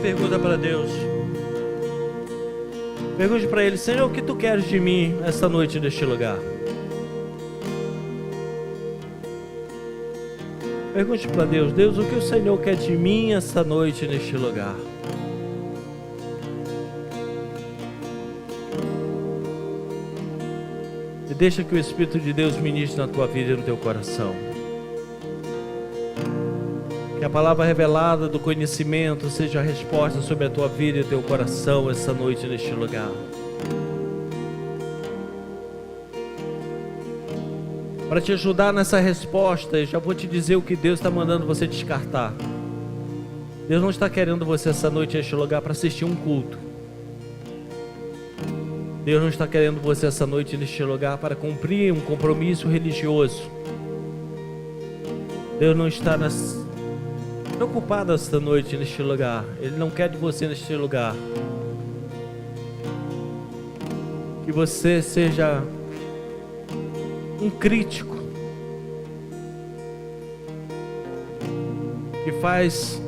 pergunta para Deus. Pergunte para Ele: Senhor, o que Tu queres de mim esta noite neste lugar? Pergunte para Deus: Deus, o que o Senhor quer de mim esta noite neste lugar? E deixa que o Espírito de Deus ministre na tua vida e no teu coração. Que a palavra revelada do conhecimento seja a resposta sobre a tua vida e o teu coração esta noite neste lugar. Para te ajudar nessa resposta, eu já vou te dizer o que Deus está mandando você descartar. Deus não está querendo você essa noite neste lugar para assistir um culto. Deus não está querendo você essa noite neste lugar para cumprir um compromisso religioso. Deus não está preocupado esta noite neste lugar. Ele não quer de você neste lugar que você seja um crítico que faz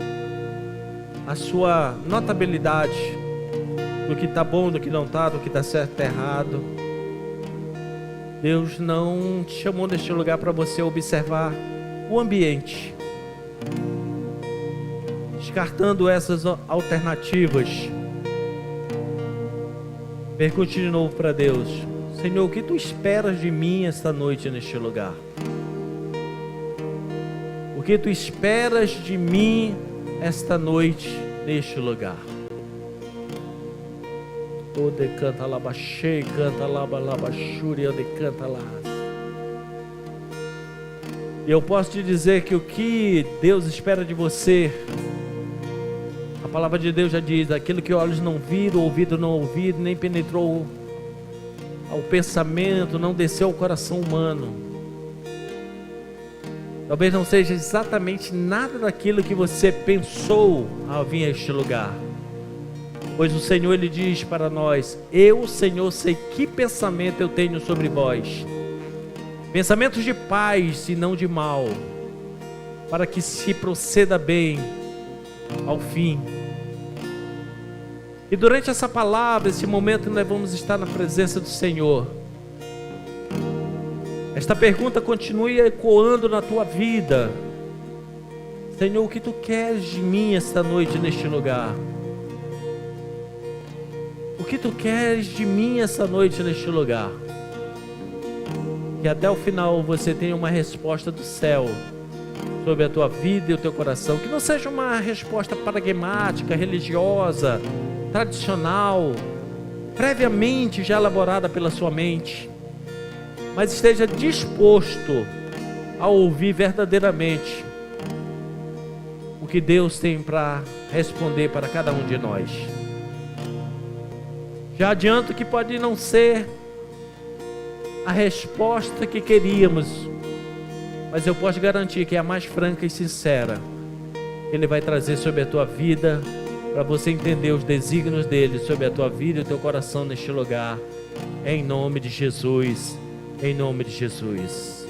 a sua notabilidade do que está bom, do que não está, do que está certo, está errado. Deus não te chamou neste lugar para você observar o ambiente, descartando essas alternativas. Pergunte de novo para Deus: Senhor, o que Tu esperas de mim esta noite neste lugar? O que Tu esperas de mim esta noite neste lugar? O decanta lá baixei, canta lá balabachúria, decanta lá. E eu posso te dizer que o que Deus espera de você, a palavra de Deus já diz: aquilo que olhos não viram, ouvido não ouvido, nem penetrou ao pensamento, não desceu ao coração humano. Talvez não seja exatamente nada daquilo que você pensou ao vir a este lugar, pois o Senhor, Ele diz para nós: eu, Senhor, sei que pensamento eu tenho sobre vós, pensamentos de paz e não de mal, para que se proceda bem ao fim. E durante essa palavra, esse momento, nós vamos estar na presença do Senhor. Esta pergunta continue ecoando na tua vida: Senhor, o que Tu queres de mim esta noite neste lugar? O que Tu queres de mim esta noite neste lugar? Que até o final você tenha uma resposta do céu sobre a tua vida e o teu coração. Que não seja uma resposta pragmática, religiosa, tradicional, previamente já elaborada pela sua mente, mas esteja disposto a ouvir verdadeiramente o que Deus tem para responder para cada um de nós. Já adianto que pode não ser a resposta que queríamos, mas eu posso garantir que é a mais franca e sincera. Ele vai trazer sobre a tua vida, para você entender os desígnios dele sobre a tua vida e o teu coração neste lugar, em nome de Jesus, em nome de Jesus.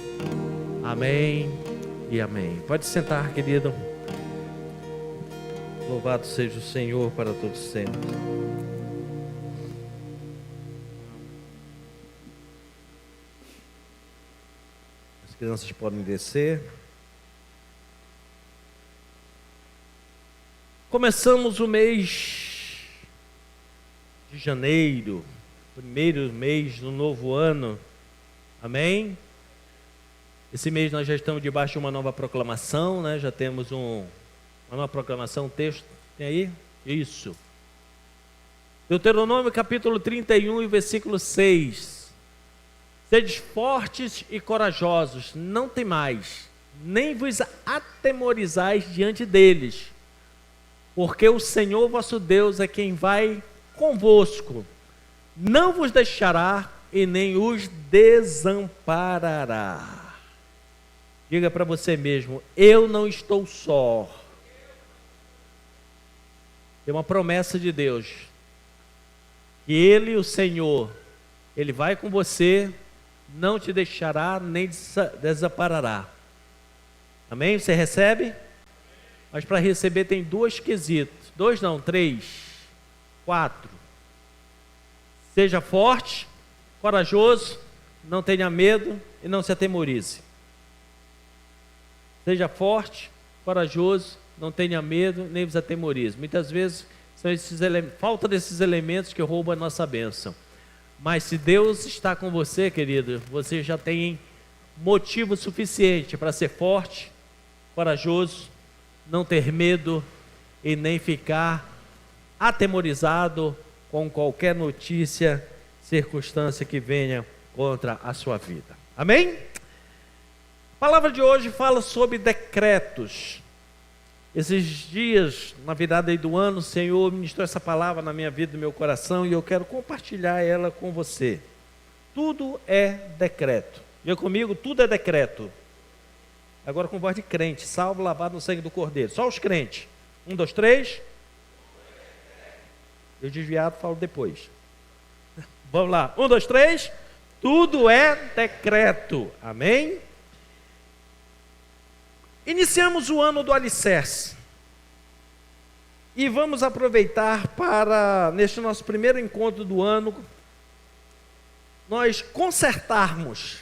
Amém e amém. Pode sentar, querido. Louvado seja o Senhor para todos sempre. As crianças podem descer. Começamos o mês de janeiro, primeiro mês do novo ano, amém? Esse mês nós já estamos debaixo de uma nova proclamação, né? Já temos uma nova proclamação, texto, tem aí? Isso. Deuteronômio capítulo 31 e versículo 6. Sedes fortes e corajosos, não temais, nem vos atemorizais diante deles, porque o Senhor vosso Deus é quem vai convosco, não vos deixará e nem os desamparará. Diga para você mesmo: eu não estou só. Tem uma promessa de Deus, que Ele, o Senhor, Ele vai com você, não te deixará nem desamparará. Amém? Você recebe? Mas para receber tem 2 quesitos. 2 não, 3, 4. Seja forte, corajoso, não tenha medo e não se atemorize. Seja forte, corajoso, não tenha medo, nem vos atemorize. Muitas vezes são falta desses elementos que roubam a nossa bênção. Mas se Deus está com você, querido, você já tem motivo suficiente para ser forte, corajoso, não ter medo e nem ficar atemorizado com qualquer notícia, circunstância que venha contra a sua vida. Amém? A palavra de hoje fala sobre decretos. Esses dias, na virada aí do ano, o Senhor ministrou essa palavra na minha vida, no meu coração, e eu quero compartilhar ela com você. Tudo é decreto. Diga comigo, tudo é decreto. Agora com voz de crente, salvo, lavado no sangue do Cordeiro. Só os crentes. 1, 2, 3. Eu desviado falo depois. Vamos lá. 1, 2, 3. Tudo é decreto. Amém? Iniciamos o ano do alicerce. E vamos aproveitar para, neste nosso primeiro encontro do ano, nós consertarmos,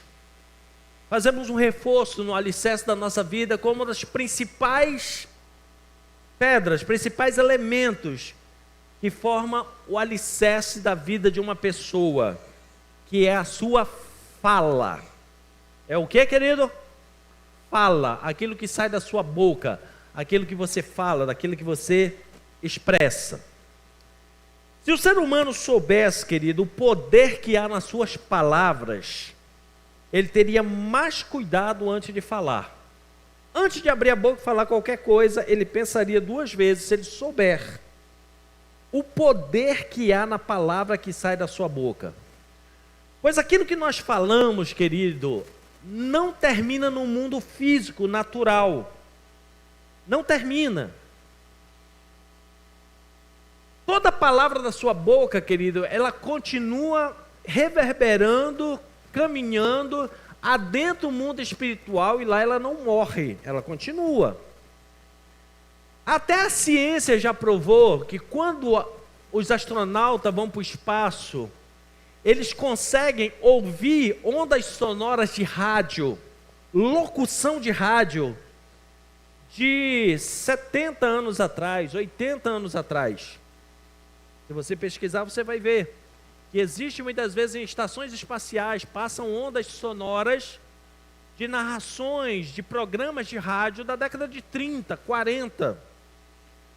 fazemos um reforço no alicerce da nossa vida como uma das principais pedras, principais elementos que formam o alicerce da vida de uma pessoa, que é a sua fala. É o que, querido? Fala, aquilo que sai da sua boca, aquilo que você fala, daquilo que você expressa. Se o ser humano soubesse, querido, o poder que há nas suas palavras, ele teria mais cuidado antes de falar. Antes de abrir a boca e falar qualquer coisa, ele pensaria 2 vezes, se ele souber o poder que há na palavra que sai da sua boca. Pois aquilo que nós falamos, querido, não termina no mundo físico, natural. Não termina. Toda palavra da sua boca, querido, ela continua reverberando, caminhando adentro do mundo espiritual, e lá ela não morre, ela continua. Até a ciência já provou que quando os astronautas vão para o espaço, eles conseguem ouvir ondas sonoras de rádio, locução de rádio, de 70 anos atrás, 80 anos atrás. Se você pesquisar, você vai ver que existe muitas vezes em estações espaciais, passam ondas sonoras de narrações, de programas de rádio da década de 30, 40.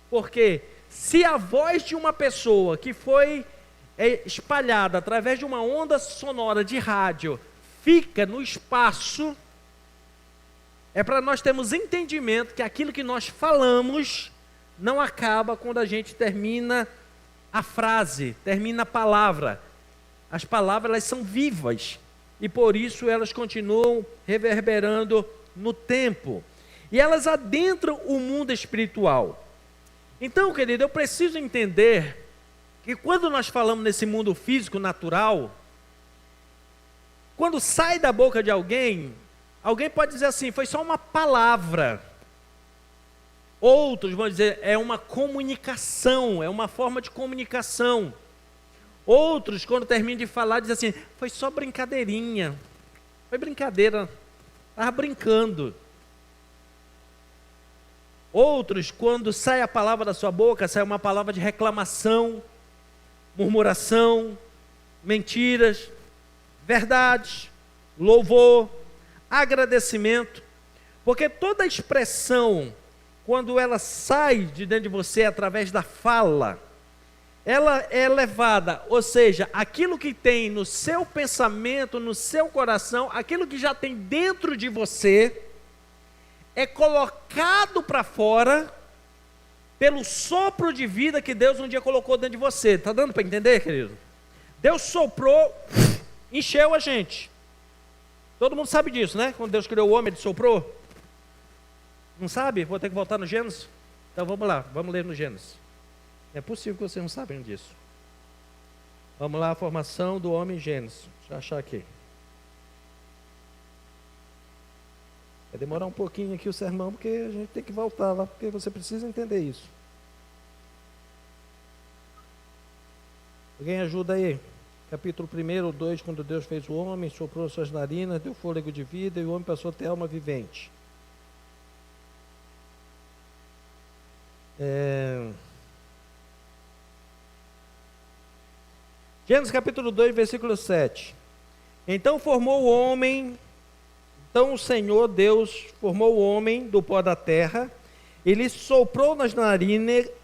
Porque se a voz de uma pessoa que foi espalhada através de uma onda sonora de rádio fica no espaço, é para nós termos entendimento que aquilo que nós falamos não acaba quando a gente termina a frase, termina a palavra. As palavras, elas são vivas e por isso elas continuam reverberando no tempo e elas adentram o mundo espiritual. Então, querido, eu preciso entender que quando nós falamos nesse mundo físico natural, quando sai da boca de alguém, alguém pode dizer assim, foi só uma palavra. Outros vão dizer, é uma comunicação, é uma forma de comunicação. Outros, quando terminam de falar, dizem assim, foi só brincadeirinha. Foi brincadeira, estava brincando. Outros, quando sai a palavra da sua boca, sai uma palavra de reclamação, murmuração, mentiras, verdades, louvor, agradecimento. Porque toda expressão, quando ela sai de dentro de você através da fala, ela é levada, ou seja, aquilo que tem no seu pensamento, no seu coração, aquilo que já tem dentro de você, é colocado para fora pelo sopro de vida que Deus um dia colocou dentro de você. Está dando para entender, querido? Deus soprou, encheu a gente. Todo mundo sabe disso, né? Quando Deus criou o homem, Ele soprou. Não sabe? Vou ter que voltar no Gênesis? Então vamos lá, vamos ler no Gênesis. É possível que vocês não sabem disso. Vamos lá, a formação do homem em Gênesis. Deixa eu achar aqui. Vai demorar um pouquinho aqui o sermão, porque a gente tem que voltar lá, porque você precisa entender isso. Alguém ajuda aí? Capítulo 1, 2, quando Deus fez o homem, soprou suas narinas, deu fôlego de vida e o homem passou a ter alma vivente. Gênesis capítulo 2, versículo 7. Então o Senhor Deus formou o homem do pó da terra, ele soprou nas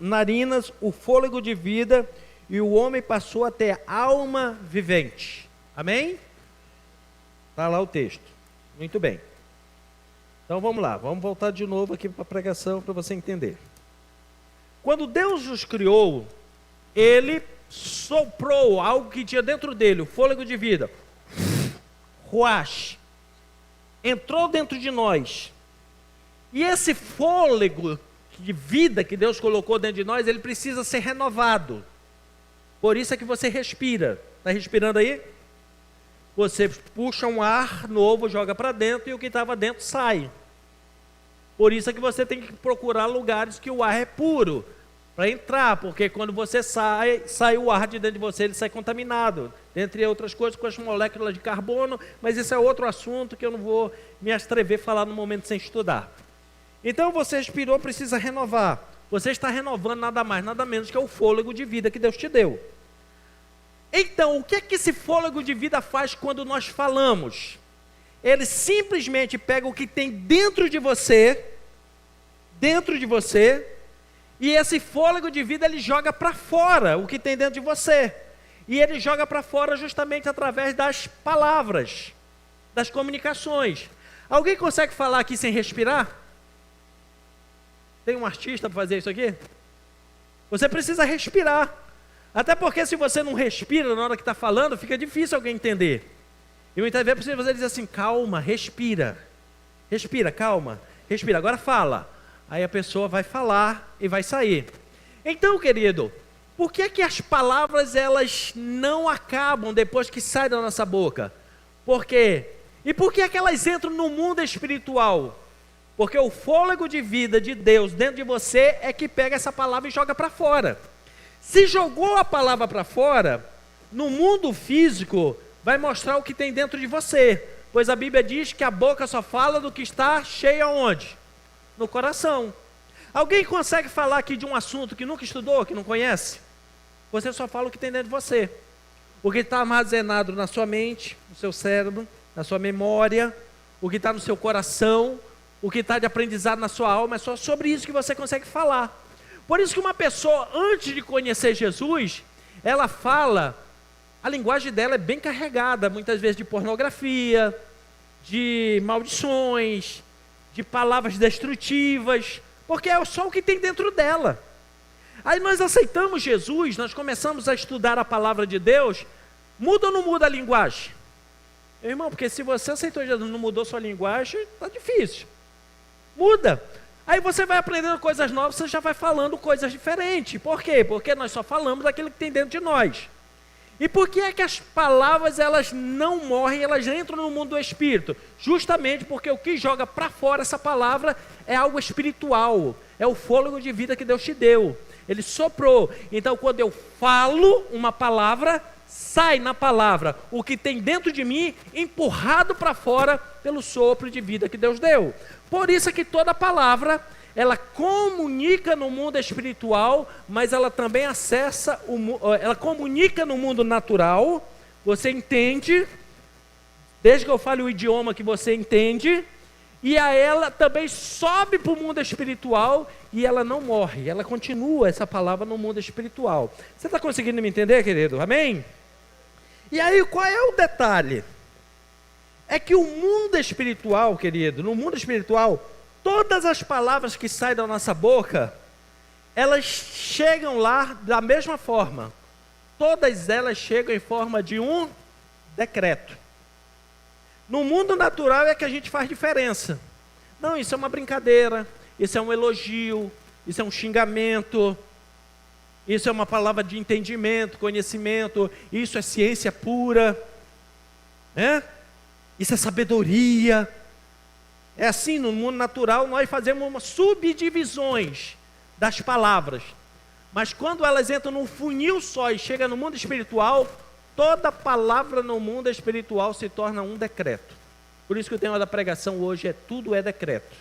narinas o fôlego de vida e o homem passou a ter alma vivente. Amém? Está lá o texto. Muito bem. Então vamos lá, vamos voltar de novo aqui para a pregação para você entender. Quando Deus os criou, Ele soprou algo que tinha dentro dele, o fôlego de vida. Ruach. Entrou dentro de nós. E esse fôlego de vida que Deus colocou dentro de nós, ele precisa ser renovado. Por isso é que você respira. Está respirando aí? Você puxa um ar novo, joga para dentro e o que estava dentro sai. Por isso é que você tem que procurar lugares que o ar é puro para entrar, porque quando você sai o ar de dentro de você, ele sai contaminado, dentre outras coisas com as moléculas de carbono, mas isso é outro assunto que eu não vou me atrever a falar no momento sem estudar. Então você respirou, precisa renovar. Você está renovando nada mais, nada menos que o fôlego de vida que Deus te deu. Então, o que é que esse fôlego de vida faz quando nós falamos? Ele simplesmente pega o que tem dentro de você, e esse fôlego de vida ele joga para fora o que tem dentro de você. E ele joga para fora justamente através das palavras, das comunicações. Alguém consegue falar aqui sem respirar? Tem um artista para fazer isso aqui? Você precisa respirar. Até porque se você não respira na hora que está falando, fica difícil alguém entender. E muitas vezes é preciso você dizer assim, calma, respira. Respira, calma, respira, agora fala. Aí a pessoa vai falar e vai sair. Então, querido, por que que as palavras elas não acabam depois que saem da nossa boca? Por quê? E por que é que elas entram no mundo espiritual? Porque o fôlego de vida de Deus dentro de você é que pega essa palavra e joga para fora. Se jogou a palavra para fora, no mundo físico vai mostrar o que tem dentro de você. Pois a Bíblia diz que a boca só fala do que está cheio aonde? No coração. Alguém consegue falar aqui de um assunto que nunca estudou, que não conhece? Você só fala o que tem dentro de você. O que está armazenado na sua mente, no seu cérebro, na sua memória, o que está no seu coração, o que está de aprendizado na sua alma, é só sobre isso que você consegue falar. Por isso que uma pessoa, antes de conhecer Jesus, ela fala, a linguagem dela é bem carregada, muitas vezes de pornografia, de maldições, de palavras destrutivas, porque é só o que tem dentro dela. Aí nós aceitamos Jesus, nós começamos a estudar a palavra de Deus, muda ou não muda a linguagem? Meu irmão, porque se você aceitou Jesus e não mudou sua linguagem, está difícil. Muda. Aí você vai aprendendo coisas novas, você já vai falando coisas diferentes. Por quê? Porque nós só falamos daquilo que tem dentro de nós. E por que é que as palavras elas não morrem, elas entram no mundo do espírito? Justamente porque o que joga para fora essa palavra é algo espiritual, é o fôlego de vida que Deus te deu. Ele soprou. Então quando eu falo uma palavra, sai na palavra o que tem dentro de mim, empurrado para fora pelo sopro de vida que Deus deu. Por isso é que toda palavra, ela comunica no mundo espiritual, mas ela também acessa, ela comunica no mundo natural, você entende, desde que eu fale o idioma que você entende, e a ela também sobe para o mundo espiritual, e ela não morre, ela continua essa palavra no mundo espiritual. Você está conseguindo me entender, querido? Amém? E aí, qual é o detalhe? É que o mundo espiritual, querido, no mundo espiritual, todas as palavras que saem da nossa boca, elas chegam lá da mesma forma. Todas elas chegam em forma de um decreto. No mundo natural é que a gente faz diferença. Não, isso é uma brincadeira, isso é um elogio, isso é um xingamento, isso é uma palavra de entendimento, conhecimento, isso é ciência pura, né? Isso é sabedoria. É assim, no mundo natural nós fazemos umas subdivisões das palavras. Mas quando elas entram num funil só e chegam no mundo espiritual, toda palavra no mundo espiritual se torna um decreto. Por isso que o tema da pregação hoje é tudo é decreto.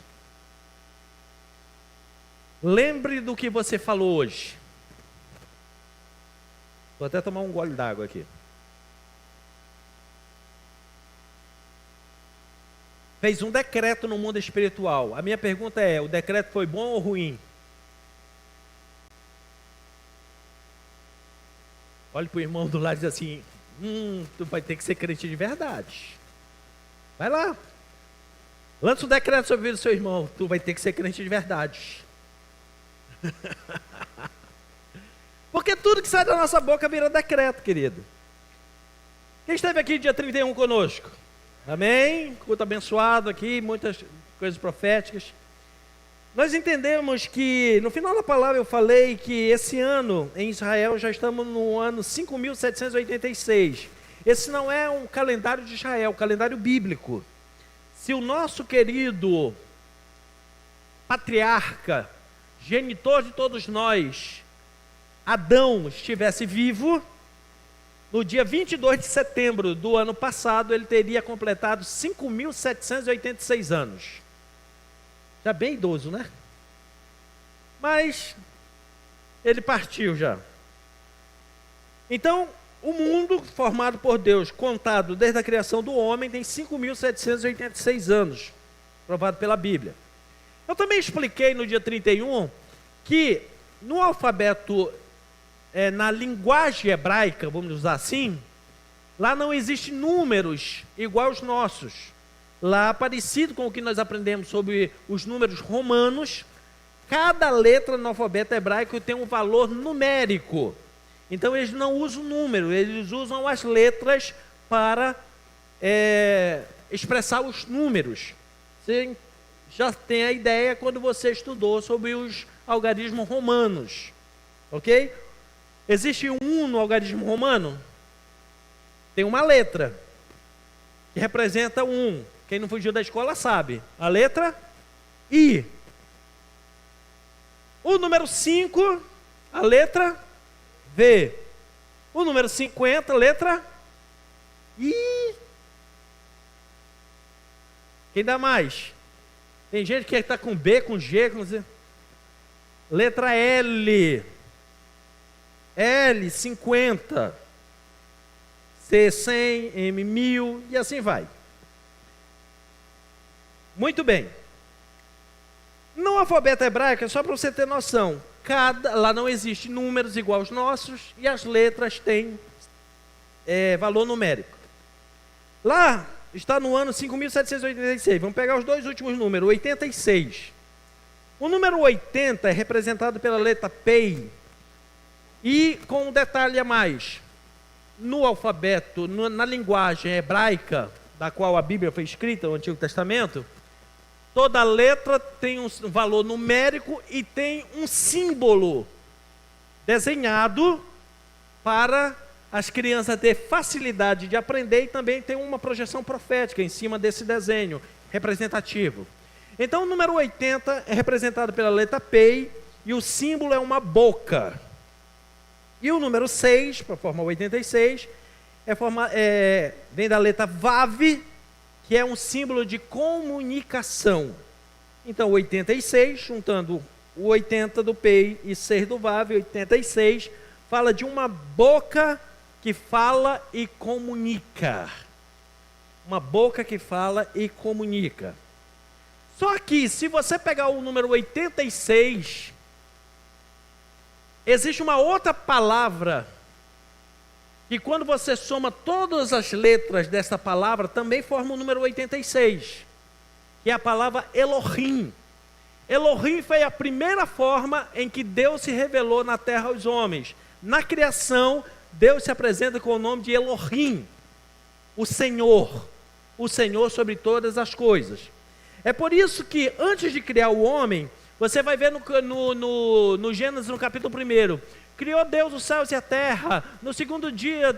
Lembre do que você falou hoje. Vou até tomar um gole d'água aqui. Fez um decreto no mundo espiritual. A minha pergunta é, o decreto foi bom ou ruim? Olhe para o irmão do lado e diz assim, tu vai ter que ser crente de verdade. Vai lá. Lança um decreto sobre a vida do seu irmão. Tu vai ter que ser crente de verdade. Porque tudo que sai da nossa boca vira decreto, querido. Quem esteve aqui dia 31 conosco? Amém? Culto abençoado aqui, muitas coisas proféticas. Nós entendemos que, no final da palavra eu falei que esse ano, em Israel, já estamos no ano 5.786. Esse não é um calendário de Israel, é um calendário bíblico. Se o nosso querido patriarca, genitor de todos nós, Adão, estivesse vivo, no dia 22 de setembro do ano passado, ele teria completado 5.786 anos. Já bem idoso, né? Mas ele partiu já. Então, o mundo formado por Deus, contado desde a criação do homem, tem 5.786 anos, provado pela Bíblia. Eu também expliquei no dia 31 que no alfabeto, na linguagem hebraica, vamos usar assim, lá não existem números igual aos nossos. Lá, parecido com o que nós aprendemos sobre os números romanos, cada letra no alfabeto hebraico tem um valor numérico. Então eles não usam número, eles usam as letras para expressar os números. Você já tem a ideia quando você estudou sobre os algarismos romanos, ok? Existe um no algarismo romano? Tem uma letra que representa um. Quem não fugiu da escola sabe. A letra I. O número 5, a letra V. O número 50, letra I. Quem dá mais? Tem gente que está com B, com G, com Z. Letra L. L, 50. C, 100. M, 1000. E assim vai. Muito bem. No alfabeto hebraico, só para você ter noção, lá não existe números igual aos nossos e as letras têm valor numérico. Lá está no ano 5.786. Vamos pegar os dois últimos números, 86. O número 80 é representado pela letra Pei. E com um detalhe a mais, no alfabeto, na linguagem hebraica, da qual a Bíblia foi escrita, no Antigo Testamento, toda letra tem um valor numérico e tem um símbolo desenhado para as crianças terem facilidade de aprender e também tem uma projeção profética em cima desse desenho representativo. Então o número 80 é representado pela letra Pei e o símbolo é uma boca. E o número 6, para formar 86, vem da letra Vav, que é um símbolo de comunicação. Então, 86, juntando o 80 do Pei e 6 do Vav, 86, fala de uma boca que fala e comunica. Uma boca que fala e comunica. Só que, se você pegar o número 86, existe uma outra palavra que quando você soma todas as letras dessa palavra, também forma o número 86, que é a palavra Elohim. Elohim foi a primeira forma em que Deus se revelou na terra aos homens. Na criação, Deus se apresenta com o nome de Elohim, o Senhor sobre todas as coisas. É por isso que antes de criar o homem, Você vai ver no Gênesis, no capítulo 1. Criou Deus os céus e a terra. No segundo dia,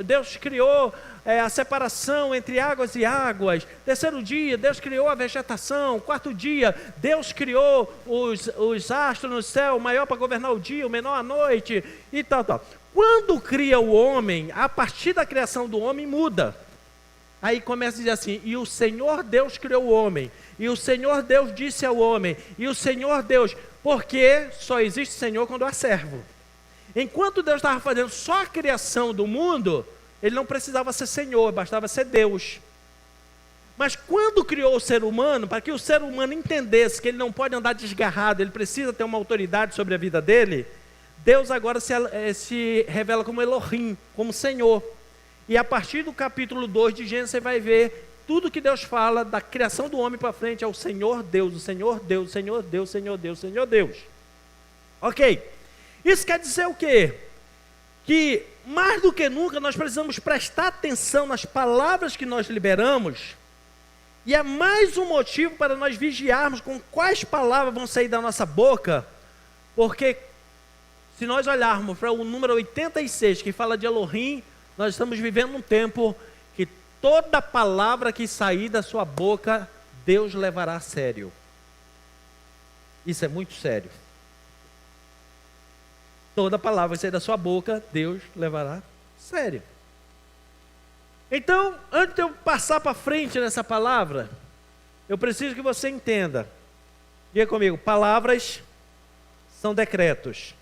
Deus criou a separação entre águas e águas. Terceiro dia, Deus criou a vegetação. Quarto dia, Deus criou os astros no céu, o maior para governar o dia, o menor à noite, e tal. Quando cria o homem, a partir da criação do homem muda. Aí começa a dizer assim: e o Senhor Deus criou o homem, e o Senhor Deus disse ao homem, e o Senhor Deus, porque só existe Senhor quando há servo. Enquanto Deus estava fazendo só a criação do mundo, Ele não precisava ser Senhor, bastava ser Deus. Mas quando criou o ser humano, para que o ser humano entendesse que ele não pode andar desgarrado, ele precisa ter uma autoridade sobre a vida dele, Deus agora se revela como Elohim, como Senhor. E a partir do capítulo 2 de Gênesis, você vai ver tudo que Deus fala da criação do homem para frente é o Senhor Deus, o Senhor Deus, o Senhor Deus, o Senhor Deus, o Senhor Deus. Ok. Isso quer dizer o quê? Que mais do que nunca nós precisamos prestar atenção nas palavras que nós liberamos, e é mais um motivo para nós vigiarmos com quais palavras vão sair da nossa boca, porque se nós olharmos para o número 86, que fala de Elohim, nós estamos vivendo um tempo que toda palavra que sair da sua boca, Deus levará a sério. Isso é muito sério. Toda palavra que sair da sua boca, Deus levará a sério. Então, antes de eu passar para frente nessa palavra, eu preciso que você entenda. Diga comigo: palavras são decretos.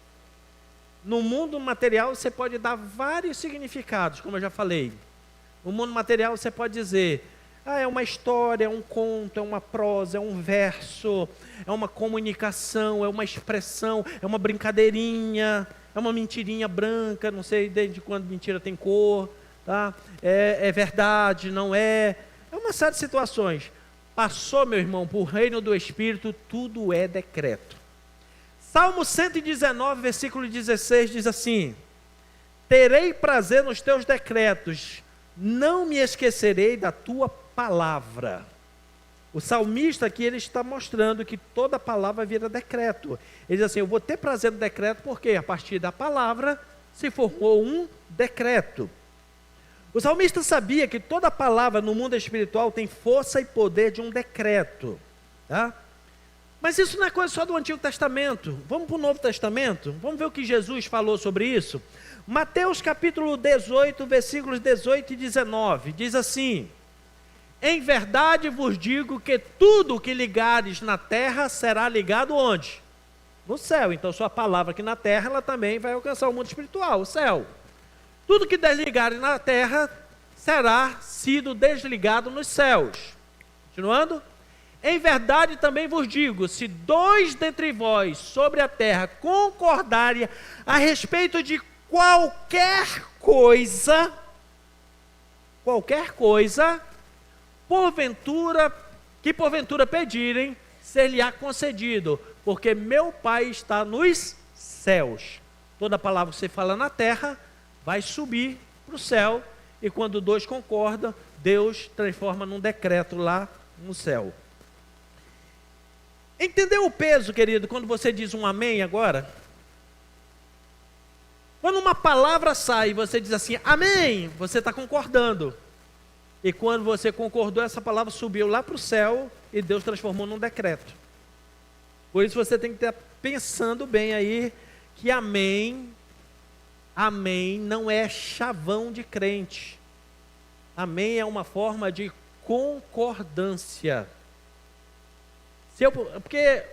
No mundo material você pode dar vários significados, como eu já falei. No mundo material você pode dizer: é uma história, é um conto, é uma prosa, é um verso, é uma comunicação, é uma expressão, é uma brincadeirinha, é uma mentirinha branca, não sei desde quando mentira tem cor, tá? É verdade, não é? É uma série de situações. Passou, meu irmão, para o reino do Espírito, tudo é decreto. Salmo 119, versículo 16 diz assim: terei prazer nos teus decretos, não me esquecerei da tua palavra. O salmista aqui, ele está mostrando que toda palavra vira decreto. Ele diz assim: eu vou ter prazer no decreto, porque a partir da palavra se formou um decreto. O salmista sabia que toda palavra no mundo espiritual tem força e poder de um decreto, tá? Mas isso não é coisa só do Antigo Testamento. Vamos para o Novo Testamento? Vamos ver o que Jesus falou sobre isso? Mateus capítulo 18, versículos 18 e 19, diz assim: em verdade vos digo que tudo que ligares na terra será ligado onde? No céu. Então sua palavra aqui na terra, ela também vai alcançar o mundo espiritual, o céu. Tudo que desligares na terra será sido desligado nos céus. Continuando. Em verdade também vos digo, se dois dentre vós sobre a terra concordarem a respeito de qualquer coisa, porventura pedirem, ser-lhe-á concedido, porque meu Pai está nos céus. Toda palavra que você fala na terra vai subir para o céu, e quando dois concordam, Deus transforma num decreto lá no céu. Entendeu o peso, querido, quando você diz um amém agora? Quando uma palavra sai e você diz assim, amém, você está concordando. E quando você concordou, essa palavra subiu lá para o céu e Deus transformou num decreto. Por isso você tem que estar pensando bem aí que amém não é chavão de crente. Amém é uma forma de concordância. Porque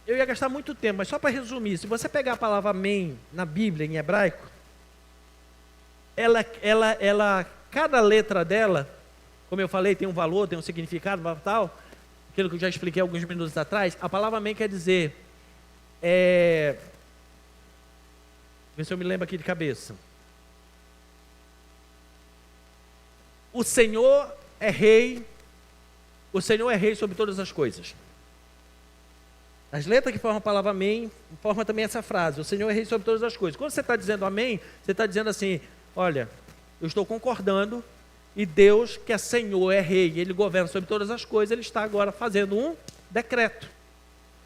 eu ia gastar muito tempo, mas só para resumir, se você pegar a palavra amém na Bíblia, em hebraico, cada letra dela, como eu falei, tem um valor, tem um significado, tal, aquilo que eu já expliquei alguns minutos atrás. A palavra amém quer dizer, vê se eu me lembro aqui de cabeça. O Senhor é rei sobre todas as coisas. As letras que formam a palavra amém, formam também essa frase, o Senhor é rei sobre todas as coisas. Quando você está dizendo amém, você está dizendo assim, olha, eu estou concordando, e Deus, que é Senhor, é rei, Ele governa sobre todas as coisas, Ele está agora fazendo um decreto.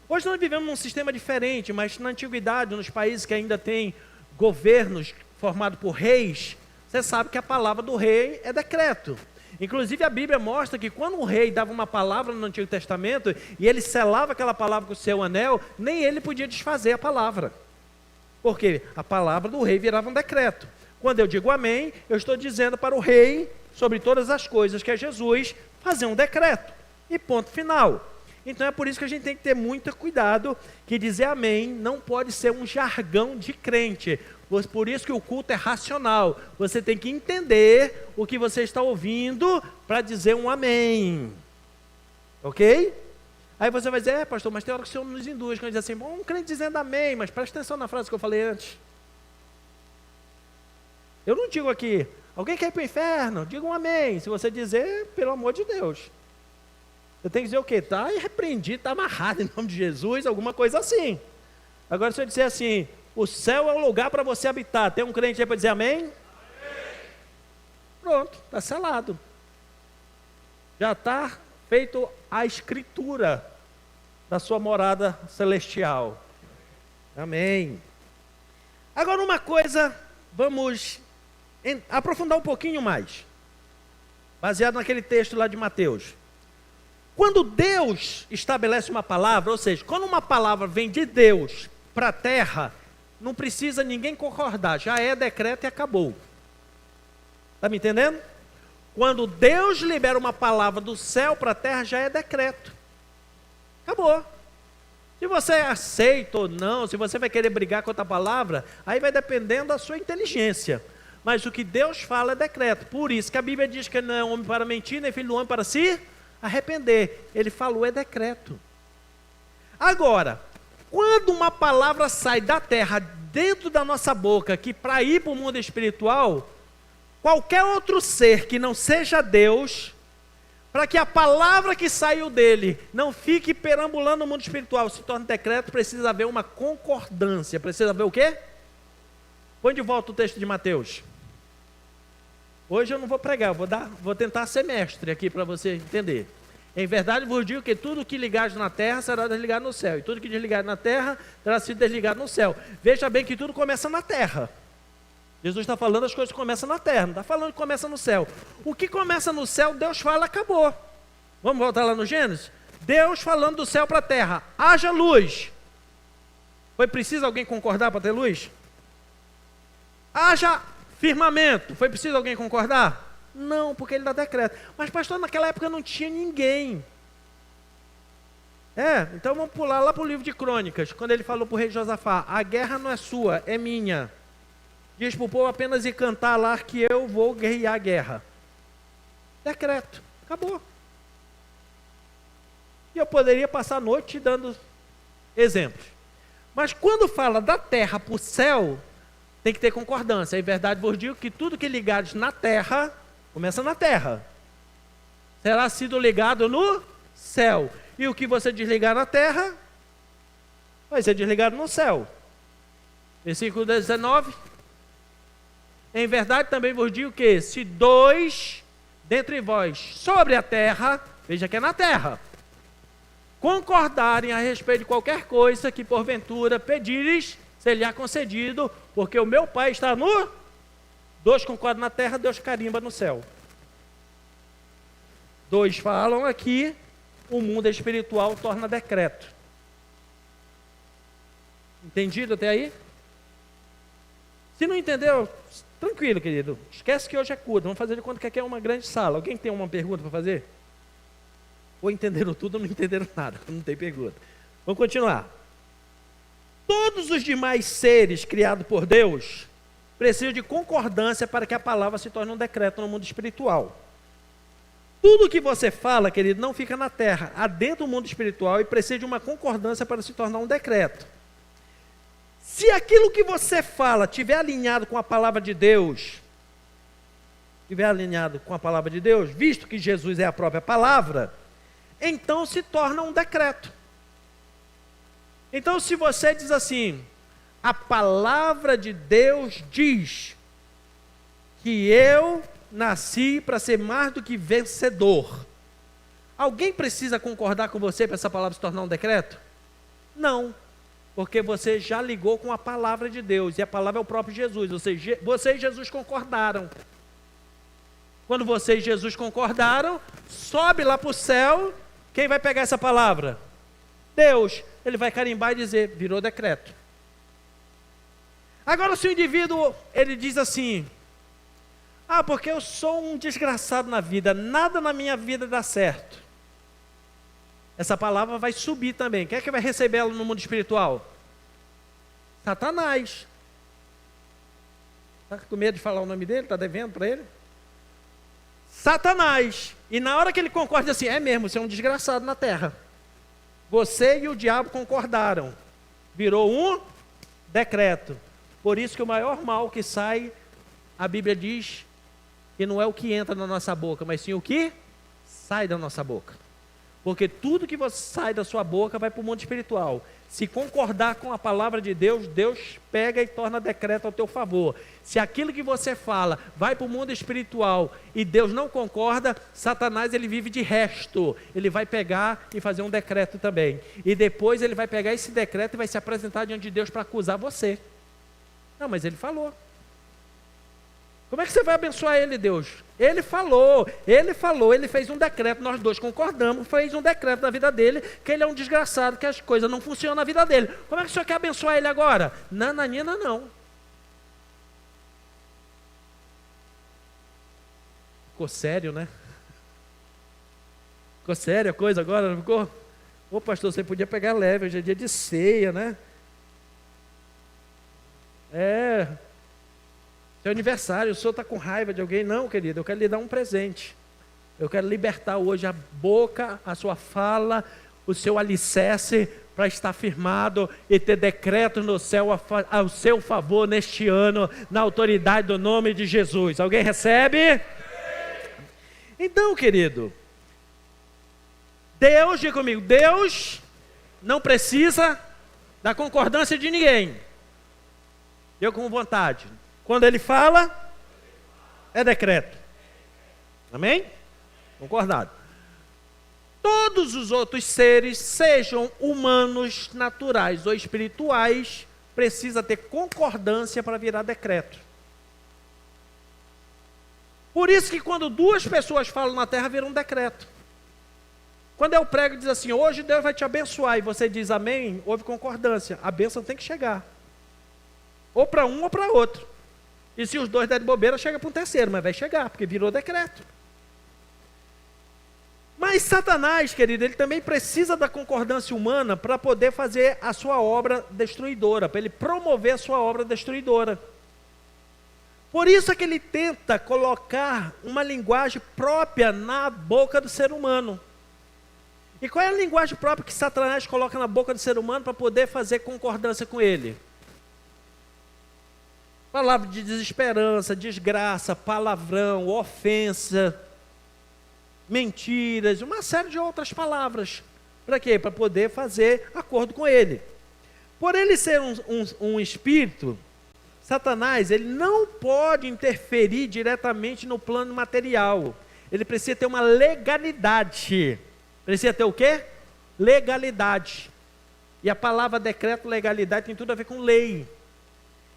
Hoje nós vivemos num sistema diferente, mas na antiguidade, nos países que ainda têm governos formados por reis, você sabe que a palavra do rei é decreto. Inclusive a Bíblia mostra que quando um rei dava uma palavra no Antigo Testamento e ele selava aquela palavra com o seu anel, nem ele podia desfazer a palavra. Porque a palavra do rei virava um decreto. Quando eu digo amém, eu estou dizendo para o rei, sobre todas as coisas, que é Jesus, fazer um decreto. E ponto final. Então é por isso que a gente tem que ter muito cuidado, que dizer amém não pode ser um jargão de crente. Por isso que o culto é racional. Você tem que entender o que você está ouvindo para dizer um amém. Ok? Aí você vai dizer, pastor, mas tem hora que o senhor nos induz, quando diz assim, bom, um crente dizendo amém, mas presta atenção na frase que eu falei antes. Eu não digo aqui, alguém quer ir para o inferno? Diga um amém. Se você dizer, pelo amor de Deus. Você tem que dizer o quê? Está repreendido, está amarrado em nome de Jesus, alguma coisa assim. Agora se eu disser assim, o céu é o lugar para você habitar, tem um crente aí para dizer amém? Amém. Pronto, está selado. Já está feito a escritura da sua morada celestial. Amém. Agora uma coisa, vamos aprofundar um pouquinho mais. Baseado naquele texto lá de Mateus. Quando Deus estabelece uma palavra, ou seja, quando uma palavra vem de Deus para a terra, não precisa ninguém concordar, já é decreto e acabou. Está me entendendo? Quando Deus libera uma palavra do céu para a terra, já é decreto. Acabou. Se você aceita ou não, se você vai querer brigar com outra palavra, aí vai dependendo da sua inteligência. Mas o que Deus fala é decreto. Por isso que a Bíblia diz que não é homem para mentir, nem filho do homem para se arrepender. Ele falou é decreto. Agora, quando uma palavra sai da terra, dentro da nossa boca, que para ir para o mundo espiritual, qualquer outro ser que não seja Deus, para que a palavra que saiu dele não fique perambulando no mundo espiritual, se torne decreto, precisa haver uma concordância. Precisa haver o quê? Põe de volta o texto de Mateus. Hoje eu não vou pregar, vou tentar ser mestre aqui para você entender. Em verdade vos digo que tudo que ligares na terra será desligado no céu, e tudo que desligares na terra terá sido desligado no céu. Veja bem que tudo começa na terra. Jesus está falando as coisas que começam na terra, não está falando que começa no céu. O que começa no céu, Deus fala, acabou. Vamos voltar lá no Gênesis? Deus falando do céu para a terra, haja luz. Foi preciso alguém concordar para ter luz? Haja firmamento. Foi preciso alguém concordar? Não, porque ele dá decreto. Mas pastor, naquela época não tinha ninguém. Então vamos pular lá para o livro de Crônicas, quando ele falou para o rei Josafá, a guerra não é sua, é minha. Diz para o povo apenas ir cantar lá que eu vou guerrear a guerra. Decreto, acabou. E eu poderia passar a noite dando exemplos. Mas quando fala da terra para o céu, tem que ter concordância. Em verdade vos digo que tudo que ligares na terra, começa na terra, será sido ligado no céu. E o que você desligar na terra, vai ser desligado no céu. Versículo 19. Em verdade também vos digo que se dois dentre vós sobre a terra, veja que é na terra, concordarem a respeito de qualquer coisa que porventura pedires, será concedido, porque o meu Pai está no... Dois concordam na terra, Deus carimba no céu. Dois falam aqui, o mundo espiritual torna decreto. Entendido até aí? Se não entendeu, tranquilo, querido. Esquece que hoje é culto. Vamos fazer de conta que aqui é uma grande sala. Alguém tem uma pergunta para fazer? Ou entenderam tudo ou não entenderam nada? Não tem pergunta. Vamos continuar. Todos os demais seres criados por Deus precisam de concordância para que a palavra se torne um decreto no mundo espiritual. Tudo que você fala, querido, não fica na terra, há dentro do mundo espiritual e precisa de uma concordância para se tornar um decreto. Se aquilo que você fala estiver alinhado com a palavra de Deus, visto que Jesus é a própria palavra, então se torna um decreto. Então se você diz assim, a palavra de Deus diz que eu nasci para ser mais do que vencedor. Alguém precisa concordar com você para essa palavra se tornar um decreto? Não, porque você já ligou com a palavra de Deus, e a palavra é o próprio Jesus, ou seja, você e Jesus concordaram. Quando você e Jesus concordaram, sobe lá para o céu, quem vai pegar essa palavra? Deus. Ele vai carimbar e dizer, virou decreto. Agora se o indivíduo, ele diz assim, porque eu sou um desgraçado na vida, nada na minha vida dá certo. Essa palavra vai subir também. Quem é que vai receber ela no mundo espiritual? Satanás. Está com medo de falar o nome dele? Está devendo para ele? Satanás. E na hora que ele concorda assim, é mesmo, você é um desgraçado na terra. Você e o diabo concordaram. Virou um decreto. Por isso que o maior mal que sai, a Bíblia diz, que não é o que entra na nossa boca, mas sim o que sai da nossa boca. Porque tudo que você sai da sua boca vai para o mundo espiritual. Se concordar com a palavra de Deus, Deus pega e torna decreto ao teu favor. Se aquilo que você fala vai para o mundo espiritual e Deus não concorda, Satanás ele vive de resto. Ele vai pegar e fazer um decreto também. E depois ele vai pegar esse decreto e vai se apresentar diante de Deus para acusar você. Não, mas ele falou. Como é que você vai abençoar ele, Deus? Ele falou, ele fez um decreto, nós dois concordamos, fez um decreto na vida dele, que ele é um desgraçado, que as coisas não funcionam na vida dele. Como é que o senhor quer abençoar ele agora? Nananina não. Ficou sério, né? Ficou sério a coisa agora, não ficou? Ô pastor, você podia pegar leve, hoje é dia de ceia, né? Seu aniversário, o senhor está com raiva de alguém? Não, querido, eu quero lhe dar um presente. Eu quero libertar hoje a boca, a sua fala, o seu alicerce para estar firmado e ter decreto no céu ao seu favor neste ano, na autoridade do nome de Jesus. Alguém recebe? Então, querido, Deus, diga comigo, Deus não precisa da concordância de ninguém. Eu com vontade. Quando ele fala, é decreto. Amém? Concordado. Todos os outros seres, sejam humanos, naturais ou espirituais, precisa ter concordância para virar decreto. Por isso que quando duas pessoas falam na terra, vira um decreto. Quando eu prego e diz assim, hoje Deus vai te abençoar, e você diz amém, houve concordância. A bênção tem que chegar. Ou para um ou para outro. E se os dois derem bobeira, chega para um terceiro, mas vai chegar, porque virou decreto. Mas Satanás, querido, ele também precisa da concordância humana para poder fazer a sua obra destruidora, para ele promover a sua obra destruidora. Por isso é que ele tenta colocar uma linguagem própria na boca do ser humano. E qual é a linguagem própria que Satanás coloca na boca do ser humano para poder fazer concordância com ele? Palavra de desesperança, desgraça, palavrão, ofensa, mentiras, uma série de outras palavras. Para quê? Para poder fazer acordo com ele. Por ele ser um espírito, Satanás, ele não pode interferir diretamente no plano material. Ele precisa ter uma legalidade. Precisa ter o quê? Legalidade. E a palavra decreto, legalidade, tem tudo a ver com lei.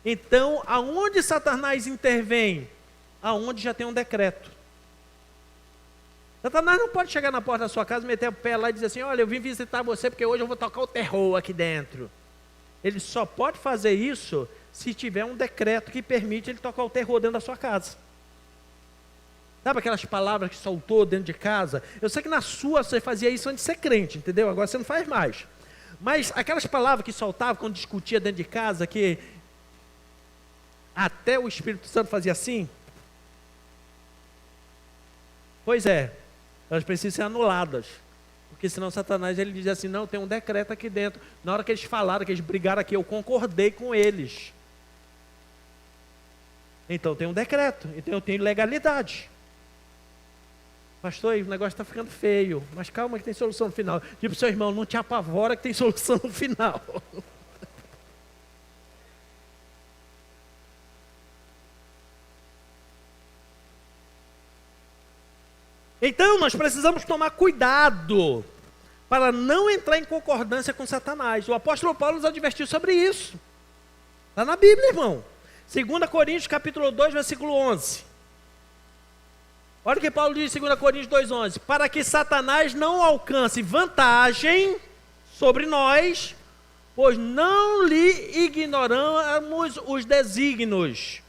Então, aonde Satanás intervém? Aonde já tem um decreto. Satanás não pode chegar na porta da sua casa, meter o pé lá e dizer assim, olha, eu vim visitar você porque hoje eu vou tocar o terror aqui dentro. Ele só pode fazer isso se tiver um decreto que permite ele tocar o terror dentro da sua casa. Sabe aquelas palavras que soltou dentro de casa? Eu sei que na sua você fazia isso antes de ser crente, entendeu? Agora você não faz mais. Mas aquelas palavras que soltava quando discutia dentro de casa, que até o Espírito Santo fazia assim? Pois é, elas precisam ser anuladas. Porque senão Satanás ele diz assim, não, tem um decreto aqui dentro. Na hora que eles falaram, que eles brigaram aqui, eu concordei com eles. Então tem um decreto, então eu tenho legalidade. Pastor, o negócio está ficando feio, mas calma que tem solução no final. Diz para o seu irmão, não te apavora que tem solução no final. Então nós precisamos tomar cuidado para não entrar em concordância com Satanás. O apóstolo Paulo nos advertiu sobre isso. Está na Bíblia, irmão. 2 Coríntios capítulo 2, versículo 11. Olha o que Paulo diz em 2 Coríntios 2,11. Para que Satanás não alcance vantagem sobre nós, pois não lhe ignoramos os desígnios.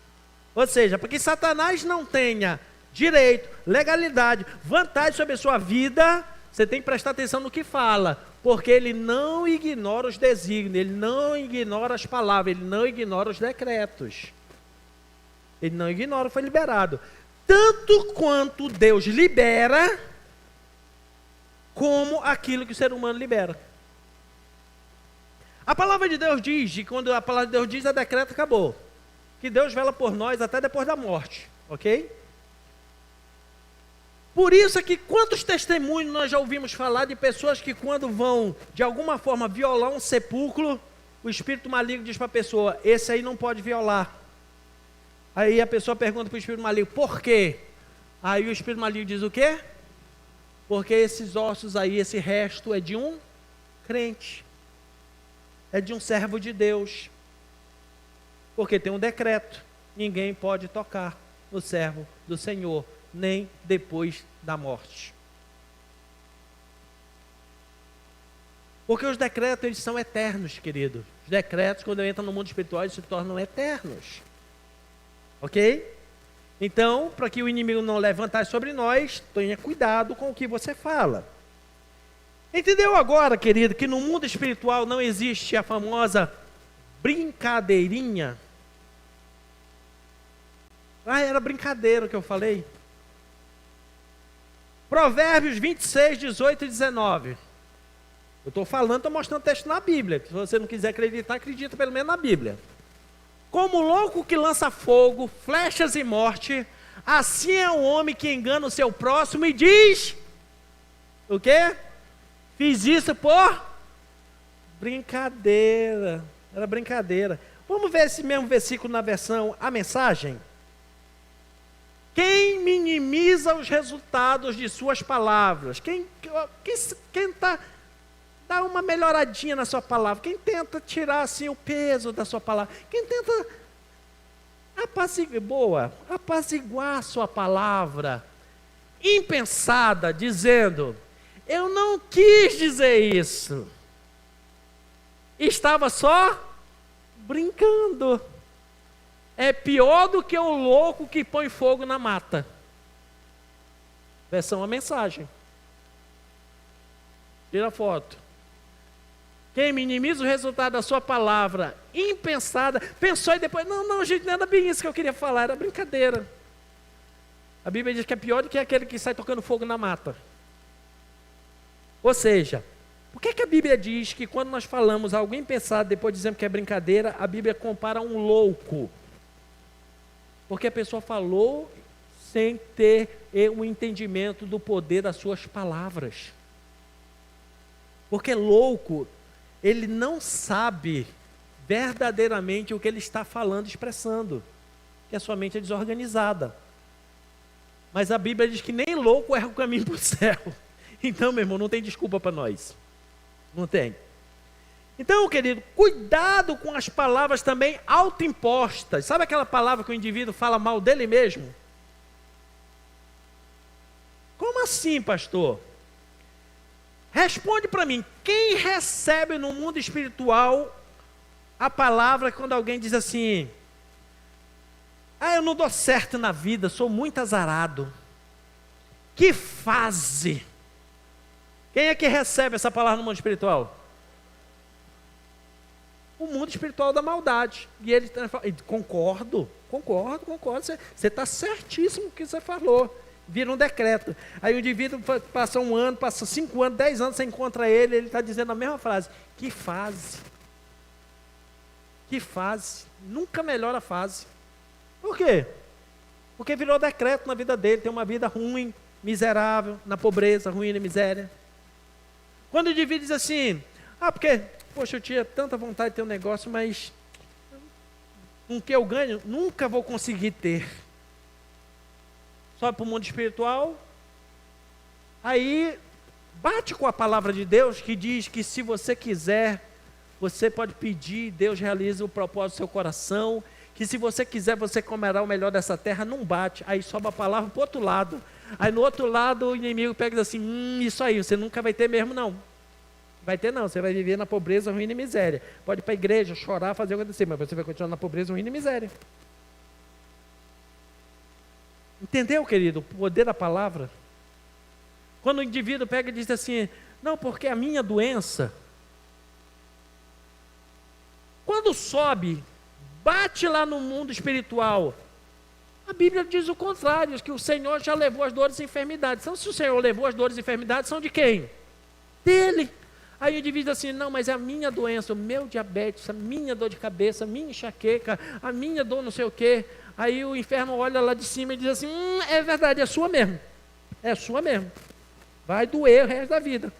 Ou seja, para que Satanás não tenha direito, legalidade, vantagem sobre a sua vida, você tem que prestar atenção no que fala, porque ele não ignora os desígnios, ele não ignora as palavras, ele não ignora os decretos. Ele não ignora, foi liberado. Tanto quanto Deus libera, como aquilo que o ser humano libera. A palavra de Deus diz, e quando a palavra de Deus diz, é decreto, acabou. Que Deus vela por nós até depois da morte, ok? Por isso é que quantos testemunhos nós já ouvimos falar de pessoas que quando vão, de alguma forma, violar um sepulcro, o espírito maligno diz para a pessoa, esse aí não pode violar. Aí a pessoa pergunta para o espírito maligno, por quê? Aí o espírito maligno diz o quê? Porque esses ossos aí, esse resto é de um crente. É de um servo de Deus. Porque tem um decreto. Ninguém pode tocar no servo do Senhor, nem depois da morte. Porque os decretos, eles são eternos, querido. Os decretos, quando entram no mundo espiritual, eles se tornam eternos. Ok? Então, para que o inimigo não leve vantagem sobre nós, tenha cuidado com o que você fala. Entendeu agora, querido, que no mundo espiritual não existe a famosa brincadeirinha? Ah, era brincadeira que eu falei. Provérbios 26, 18 e 19. Eu estou falando, estou mostrando texto na Bíblia. Se você não quiser acreditar, acredita pelo menos na Bíblia. Como louco que lança fogo, flechas e morte, assim é o homem que engana o seu próximo e diz, o quê? Fiz isso por brincadeira. Era brincadeira. Vamos ver esse mesmo versículo na versão A Mensagem. Quem minimiza os resultados de suas palavras? Quem dá uma melhoradinha na sua palavra? Quem tenta tirar assim o peso da sua palavra? Quem tenta apaziguar a sua palavra impensada, dizendo, eu não quis dizer isso. Estava só brincando. É pior do que o louco que põe fogo na mata. Versão A Mensagem. Tira a foto. Quem minimiza o resultado da sua palavra impensada, pensou e depois, não, gente, não era bem isso que eu queria falar, era brincadeira. A Bíblia diz que é pior do que aquele que sai tocando fogo na mata. Ou seja, por que a Bíblia diz que quando nós falamos algo impensado, depois dizemos que é brincadeira, a Bíblia compara um louco? Porque a pessoa falou sem ter um entendimento do poder das suas palavras. Porque louco, ele não sabe verdadeiramente o que ele está falando, expressando. Que a sua mente é desorganizada. Mas a Bíblia diz que nem louco erra o caminho para o céu. Então, meu irmão, não tem desculpa para nós. Não tem. Então, querido, cuidado com as palavras também autoimpostas. Sabe aquela palavra que o indivíduo fala mal dele mesmo? Como assim, pastor? Responde para mim, quem recebe no mundo espiritual a palavra quando alguém diz assim, eu não dou certo na vida, sou muito azarado. Que fase? Quem é que recebe essa palavra no mundo espiritual? O mundo espiritual da maldade. E ele fala, concordo. Você está certíssimo no que você falou. Vira um decreto. Aí o indivíduo passa 1 ano, passa 5 anos, 10 anos, você encontra ele está dizendo a mesma frase. Que fase? Que fase? Nunca melhora a fase. Por quê? Porque virou decreto na vida dele, tem uma vida ruim, miserável, na pobreza, ruim e miséria. Quando o indivíduo diz assim, porque, poxa, eu tinha tanta vontade de ter um negócio, mas com o que eu ganho, nunca vou conseguir ter. Sobe para o mundo espiritual, aí Bate com a palavra de Deus que diz que se você quiser, você pode pedir, Deus realiza o propósito do seu coração, que se você quiser, você comerá o melhor dessa terra. Não bate, aí sobe a palavra para o outro lado. Aí no outro lado o inimigo pega e diz assim, isso aí, você nunca vai ter mesmo não. Vai ter não, você vai viver na pobreza, ruína e miséria. Pode ir para a igreja, chorar, fazer o que acontecer, mas você vai continuar na pobreza, ruína e miséria. Entendeu, querido, o poder da palavra? Quando o indivíduo pega e diz assim, não, porque a minha doença, quando sobe, bate lá no mundo espiritual, a Bíblia diz o contrário, que o Senhor já levou as dores e enfermidades. Então, se o Senhor levou as dores e enfermidades, são de quem? Dele. Aí o indivíduo diz assim, não, mas é a minha doença, o meu diabetes, a minha dor de cabeça, a minha enxaqueca, a minha dor não sei o quê. Aí o inferno olha lá de cima e diz assim, é verdade, é sua mesmo. É sua mesmo. Vai doer o resto da vida.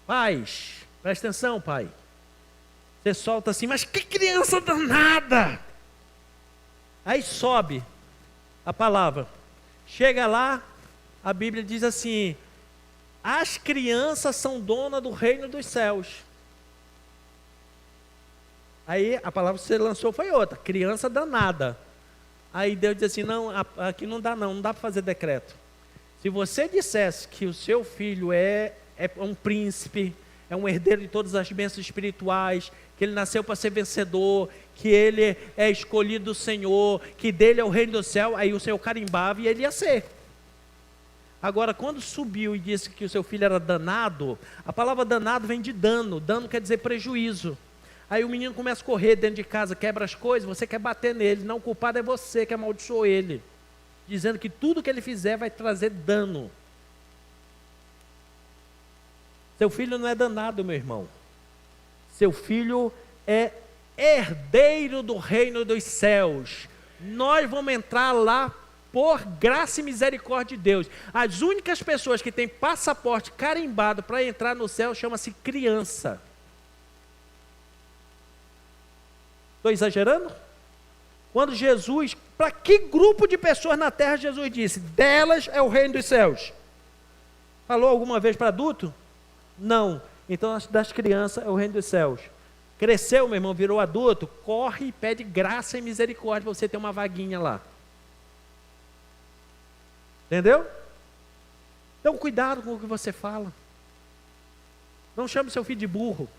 Pais, presta atenção, pai. Você solta assim, mas que criança danada! Aí sobe a palavra. Chega lá, a Bíblia diz assim, as crianças são donas do reino dos céus. Aí a palavra que você lançou foi outra, criança danada. Aí Deus diz assim, não, aqui não dá para fazer decreto. Se você dissesse que o seu filho é um príncipe, é um herdeiro de todas as bênçãos espirituais, que ele nasceu para ser vencedor, que ele é escolhido do Senhor, que dele é o reino do céu, aí o Senhor carimbava e ele ia ser. Agora, quando subiu e disse que o seu filho era danado, a palavra danado vem de dano, dano quer dizer prejuízo. Aí o menino começa a correr dentro de casa, quebra as coisas, você quer bater nele, não, o culpado é você que amaldiçoou ele, dizendo que tudo que ele fizer vai trazer dano. Seu filho não é danado, meu irmão. Seu filho é herdeiro do reino dos céus. Nós vamos entrar lá por graça e misericórdia de Deus. As únicas pessoas que têm passaporte carimbado para entrar no céu chama-se criança. Estou exagerando? Quando Jesus, para que grupo de pessoas na terra Jesus disse? Delas é o reino dos céus. Falou alguma vez para adulto? Não. Então das crianças é o reino dos céus. Cresceu, meu irmão, virou adulto, corre e pede graça e misericórdia para você ter uma vaguinha lá. Entendeu? Então cuidado com o que você fala. Não chame seu filho de burro.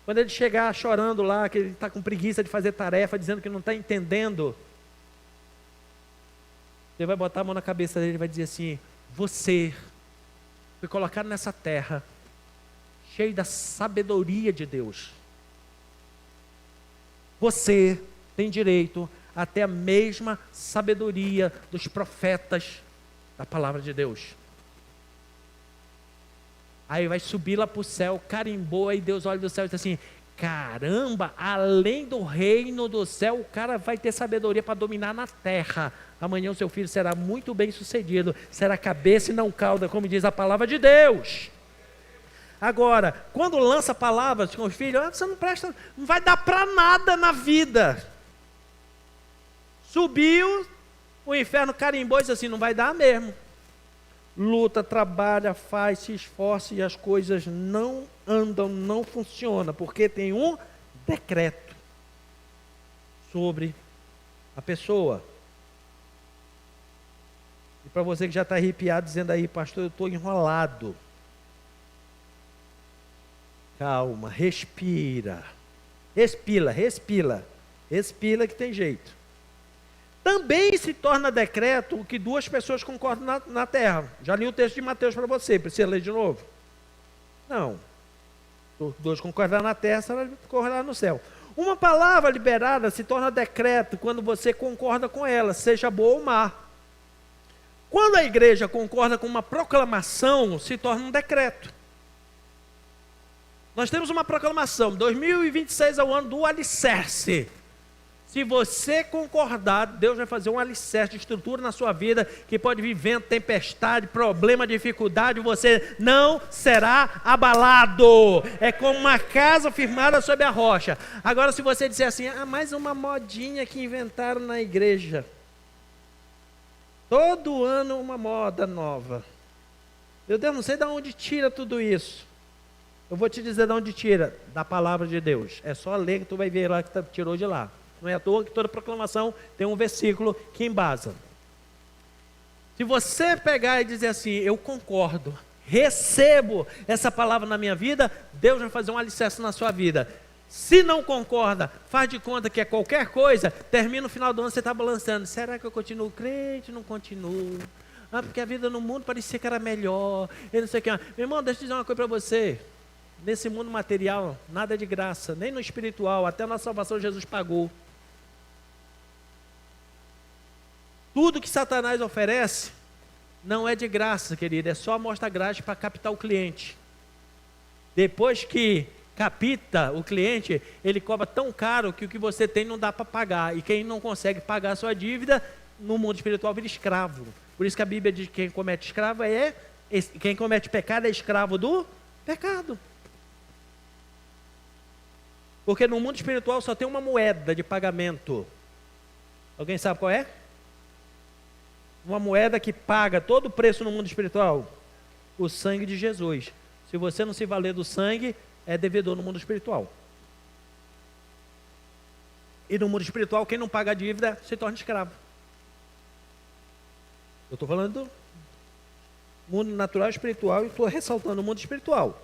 Quando ele chegar chorando lá, que ele está com preguiça de fazer tarefa, dizendo que não está entendendo, você vai botar a mão na cabeça dele e vai dizer assim, você foi colocado nessa terra, cheio da sabedoria de Deus. Você tem direito a ter a mesma sabedoria dos profetas da palavra de Deus. Aí vai subir lá para o céu, carimbou, aí Deus olha do céu e diz assim, caramba, além do reino do céu, o cara vai ter sabedoria para dominar na terra. Amanhã o seu filho será muito bem sucedido, será cabeça e não cauda, como diz a palavra de Deus. Agora, quando lança palavras com os filhos, você não presta, não vai dar para nada na vida. Subiu, o inferno carimbou e disse assim, não vai dar mesmo. Luta, trabalha, faz, se esforça e as coisas não andam, não funcionam, porque tem um decreto sobre a pessoa. E para você que já está arrepiado, dizendo aí, pastor, eu estou enrolado. Calma, respira. Respira que tem jeito. Também se torna decreto o que duas pessoas concordam na terra. Já li o texto de Mateus para você, precisa ler de novo? Não. Dois concordar na terra, será concordar no céu. Uma palavra liberada se torna decreto quando você concorda com ela, seja boa ou má. Quando a igreja concorda com uma proclamação, se torna um decreto. Nós temos uma proclamação, 2026 é o ano do alicerce. Se você concordar, Deus vai fazer um alicerce de estrutura na sua vida, que pode vir vento, tempestade, problema, dificuldade, você não será abalado. É como uma casa firmada sobre a rocha. Agora, se você disser assim, mais uma modinha que inventaram na igreja. Todo ano uma moda nova. Meu Deus, não sei de onde tira tudo isso. Eu vou te dizer de onde tira. Da palavra de Deus. É só ler que tu vai ver lá que tirou de lá. Não é à toa que toda proclamação tem um versículo que embasa. Se você pegar e dizer assim, eu concordo, recebo essa palavra na minha vida, Deus vai fazer um alicerce na sua vida. Se não concorda, faz de conta que é qualquer coisa, termina no final do ano, você está balançando. Será que eu continuo crente? Não continuo. Ah, porque a vida no mundo parecia que era melhor. Eu não sei o que. Meu irmão, deixa eu dizer uma coisa para você. Nesse mundo material, nada é de graça, nem no espiritual, até na salvação Jesus pagou. Tudo que Satanás oferece não é de graça, querido, é só amostra grátis para captar o cliente. Depois que capta o cliente, ele cobra tão caro que o que você tem não dá para pagar. E quem não consegue pagar a sua dívida, no mundo espiritual vira escravo. Por isso que a Bíblia diz que quem comete escravo quem comete pecado é escravo do pecado. Porque no mundo espiritual só tem uma moeda de pagamento. Alguém sabe qual é? Uma moeda que paga todo o preço no mundo espiritual. O sangue de Jesus. Se você não se valer do sangue, é devedor no mundo espiritual. E no mundo espiritual, quem não paga a dívida se torna escravo. Eu estou falando do mundo natural e espiritual e estou ressaltando o mundo espiritual.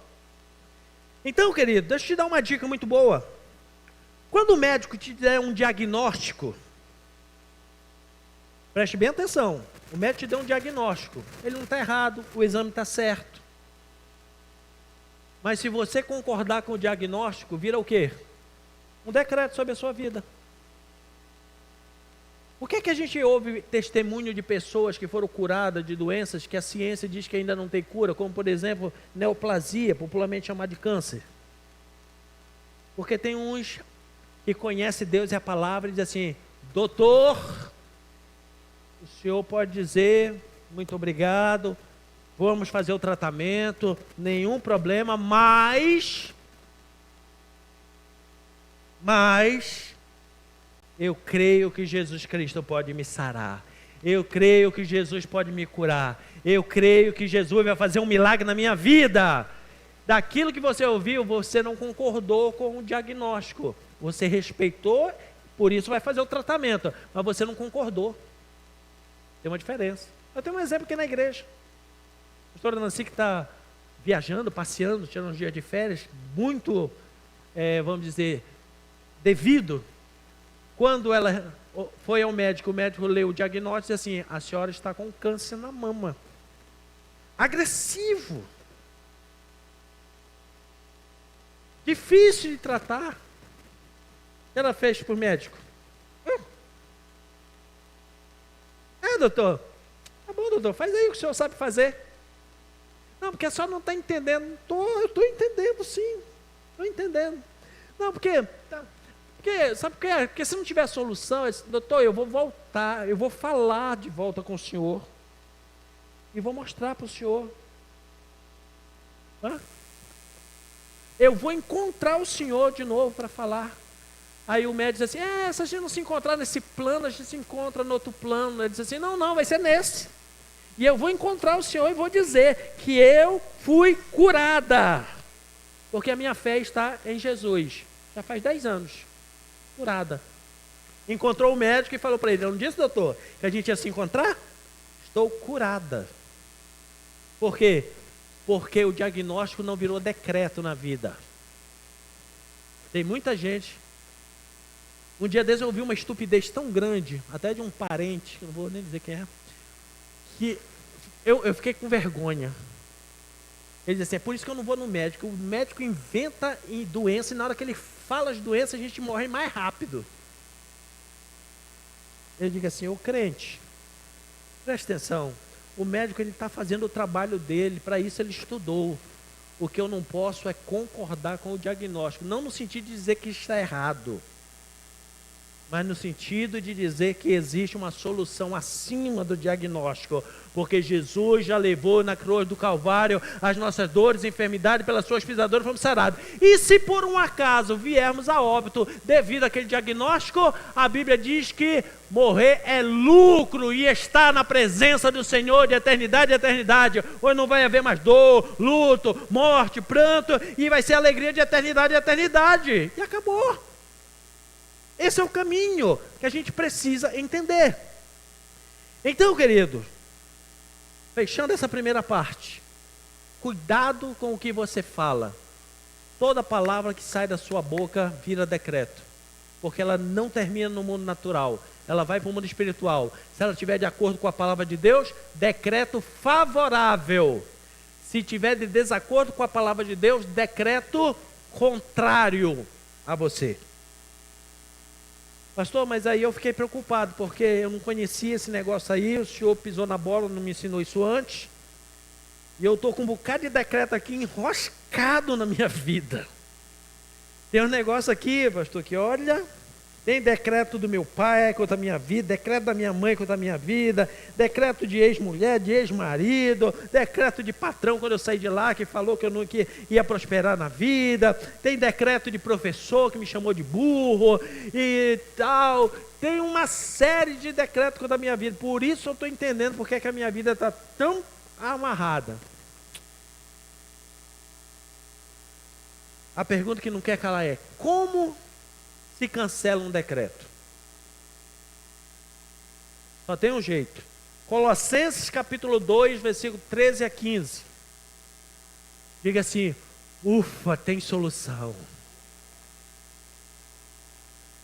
Então, querido, deixa eu te dar uma dica muito boa. Quando o médico te der um diagnóstico, preste bem atenção. O médico te deu um diagnóstico. Ele não está errado, o exame está certo. Mas se você concordar com o diagnóstico, vira o quê? Um decreto sobre a sua vida. Por que a gente ouve testemunho de pessoas que foram curadas de doenças que a ciência diz que ainda não tem cura, como por exemplo, neoplasia, popularmente chamada de câncer? Porque tem uns que conhecem Deus e a palavra e dizem assim, doutor, o senhor pode dizer, muito obrigado, vamos fazer o tratamento, nenhum problema, mas eu creio que Jesus Cristo pode me sarar. Eu creio que Jesus pode me curar. Eu creio que Jesus vai fazer um milagre na minha vida. Daquilo que você ouviu, você não concordou com o diagnóstico. Você respeitou, por isso vai fazer o tratamento. Mas você não concordou. Tem uma diferença. Eu tenho um exemplo aqui na igreja. A pastora Nancy que está viajando, passeando, tirando uns dias de férias, muito, vamos dizer, devido. Quando ela foi ao médico, o médico leu o diagnóstico e disse assim, a senhora está com câncer na mama. Agressivo. Difícil de tratar. O que ela fez para o médico? Doutor. Tá bom, doutor, faz aí o que o senhor sabe fazer. Não, porque a senhora não está entendendo. Eu estou entendendo sim. Estou entendendo. Não, sabe por quê? Porque se não tiver solução, eu disse, doutor, eu vou voltar, eu vou falar de volta com o senhor. E vou mostrar para o senhor. Eu vou encontrar o senhor de novo para falar. Aí o médico diz assim, se a gente não se encontrar nesse plano, a gente se encontra no outro plano. Ele diz assim, não, vai ser nesse. E eu vou encontrar o senhor e vou dizer que eu fui curada. Porque a minha fé está em Jesus. Já faz 10 anos. Curada. Encontrou o médico e falou para ele, não disse, doutor, que a gente ia se encontrar? Estou curada. Por quê? Porque o diagnóstico não virou decreto na vida. Tem muita gente. Um dia desses eu ouvi uma estupidez tão grande, até de um parente, que não vou nem dizer quem é, que eu fiquei com vergonha. Ele diz assim, é por isso que eu não vou no médico. O médico inventa doença e na hora que ele fala as doenças, a gente morre mais rápido. Ele diz assim, ô crente, preste atenção, o médico ele está fazendo o trabalho dele, para isso ele estudou. O que eu não posso é concordar com o diagnóstico, não no sentido de dizer que está errado. mas no sentido de dizer que existe uma solução acima do diagnóstico, porque Jesus já levou na cruz do Calvário as nossas dores e enfermidades, pelas suas pisaduras fomos sarados. E se por um acaso viermos a óbito devido àquele diagnóstico, a Bíblia diz que morrer é lucro e estar na presença do Senhor de eternidade em eternidade, onde não vai haver mais dor, luto, morte, pranto, e vai ser alegria de eternidade em eternidade. E acabou. Esse é o caminho que a gente precisa entender. Então, querido, fechando essa primeira parte, cuidado com o que você fala. Toda palavra que sai da sua boca vira decreto, porque ela não termina no mundo natural, ela vai para o mundo espiritual. Se ela estiver de acordo com a palavra de Deus, decreto favorável. Se estiver de desacordo com a palavra de Deus, decreto contrário a você. Pastor, mas aí eu fiquei preocupado, porque eu não conhecia esse negócio aí, o senhor pisou na bola, não me ensinou isso antes, e eu estou com um bocado de decreto aqui enroscado na minha vida. Tem um negócio aqui, pastor, que olha, tem decreto do meu pai contra a minha vida, decreto da minha mãe contra a minha vida, decreto de ex-mulher, de ex-marido, decreto de patrão quando eu saí de lá, que falou que eu não ia prosperar na vida, tem decreto de professor que me chamou de burro e tal, tem uma série de decretos contra a minha vida. Por isso eu estou entendendo porque é que a minha vida está tão amarrada. A pergunta que não quer calar é: como se cancela um decreto? Só tem um jeito. Colossenses capítulo 2, versículo 13 a 15. Diga assim: ufa, tem solução.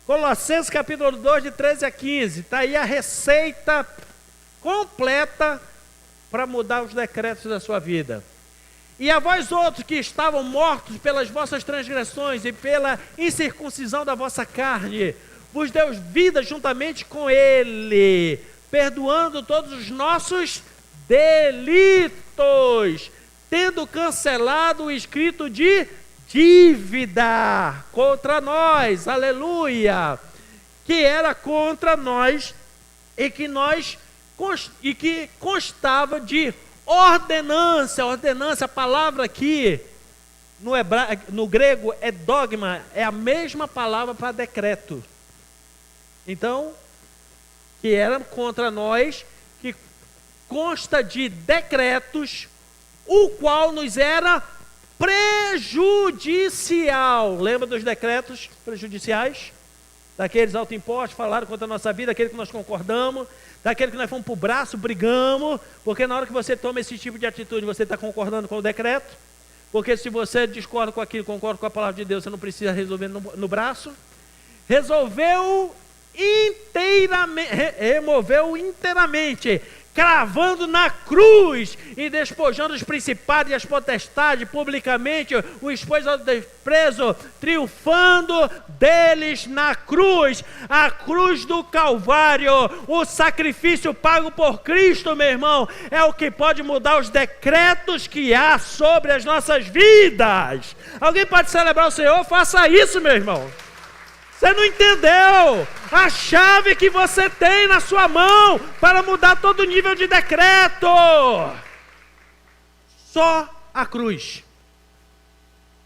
Colossenses capítulo 2, de 13 a 15. Está aí a receita completa para mudar os decretos da sua vida. E a vós outros que estavam mortos pelas vossas transgressões e pela incircuncisão da vossa carne, vos deu vida juntamente com ele, perdoando todos os nossos delitos, tendo cancelado o escrito de dívida contra nós, aleluia, que era contra nós e que constava de ordenança. A palavra aqui no grego é dogma, é a mesma palavra para decreto. Então, que era contra nós, que consta de decretos, o qual nos era prejudicial. Lembra dos decretos prejudiciais? Daqueles autoimpostos falaram contra a nossa vida, aquele que nós concordamos, daquele que nós fomos para o braço, brigamos, porque na hora que você toma esse tipo de atitude, você está concordando com o decreto, porque se você discorda com aquilo, concorda com a palavra de Deus, você não precisa resolver no braço. Removeu inteiramente, cravando na cruz e despojando os principados e as potestades publicamente, o expôs ao desprezo, triunfando deles na cruz, a cruz do Calvário. O sacrifício pago por Cristo, meu irmão, é o que pode mudar os decretos que há sobre as nossas vidas. Alguém pode celebrar o Senhor? Faça isso, meu irmão. Você não entendeu a chave que você tem na sua mão para mudar todo o nível de decreto? Só a cruz.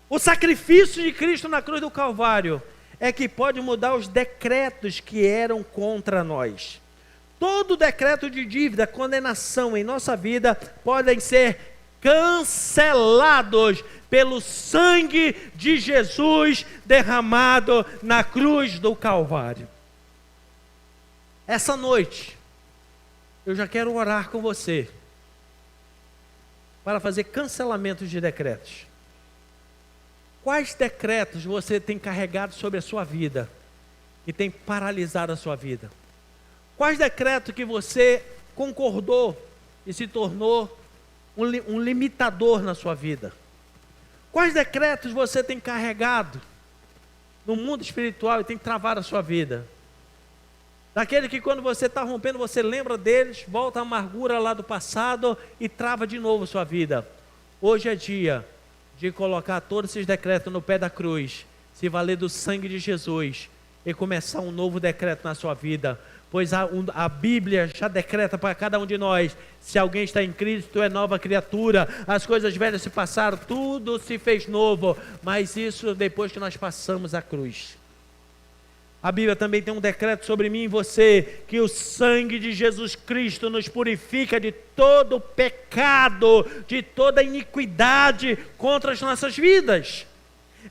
O sacrifício de Cristo na cruz do Calvário é que pode mudar os decretos que eram contra nós. Todo decreto de dívida, condenação em nossa vida podem ser cancelados pelo sangue de Jesus derramado na cruz do Calvário. Essa noite, eu já quero orar com você para fazer cancelamentos de decretos. Quais decretos você tem carregado sobre a sua vida e tem paralisado a sua vida? Quais decretos que você concordou e se tornou um limitador na sua vida? Quais decretos você tem carregado no mundo espiritual e tem travado a sua vida? Daquele que quando você está rompendo, você lembra deles, volta a amargura lá do passado e trava de novo a sua vida. Hoje é dia de colocar todos esses decretos no pé da cruz, se valer do sangue de Jesus e começar um novo decreto na sua vida. Pois a Bíblia já decreta para cada um de nós: se alguém está em Cristo, é nova criatura, as coisas velhas se passaram, tudo se fez novo. Mas isso depois que nós passamos a cruz. A Bíblia também tem um decreto sobre mim e você, que o sangue de Jesus Cristo nos purifica de todo pecado, de toda iniquidade contra as nossas vidas.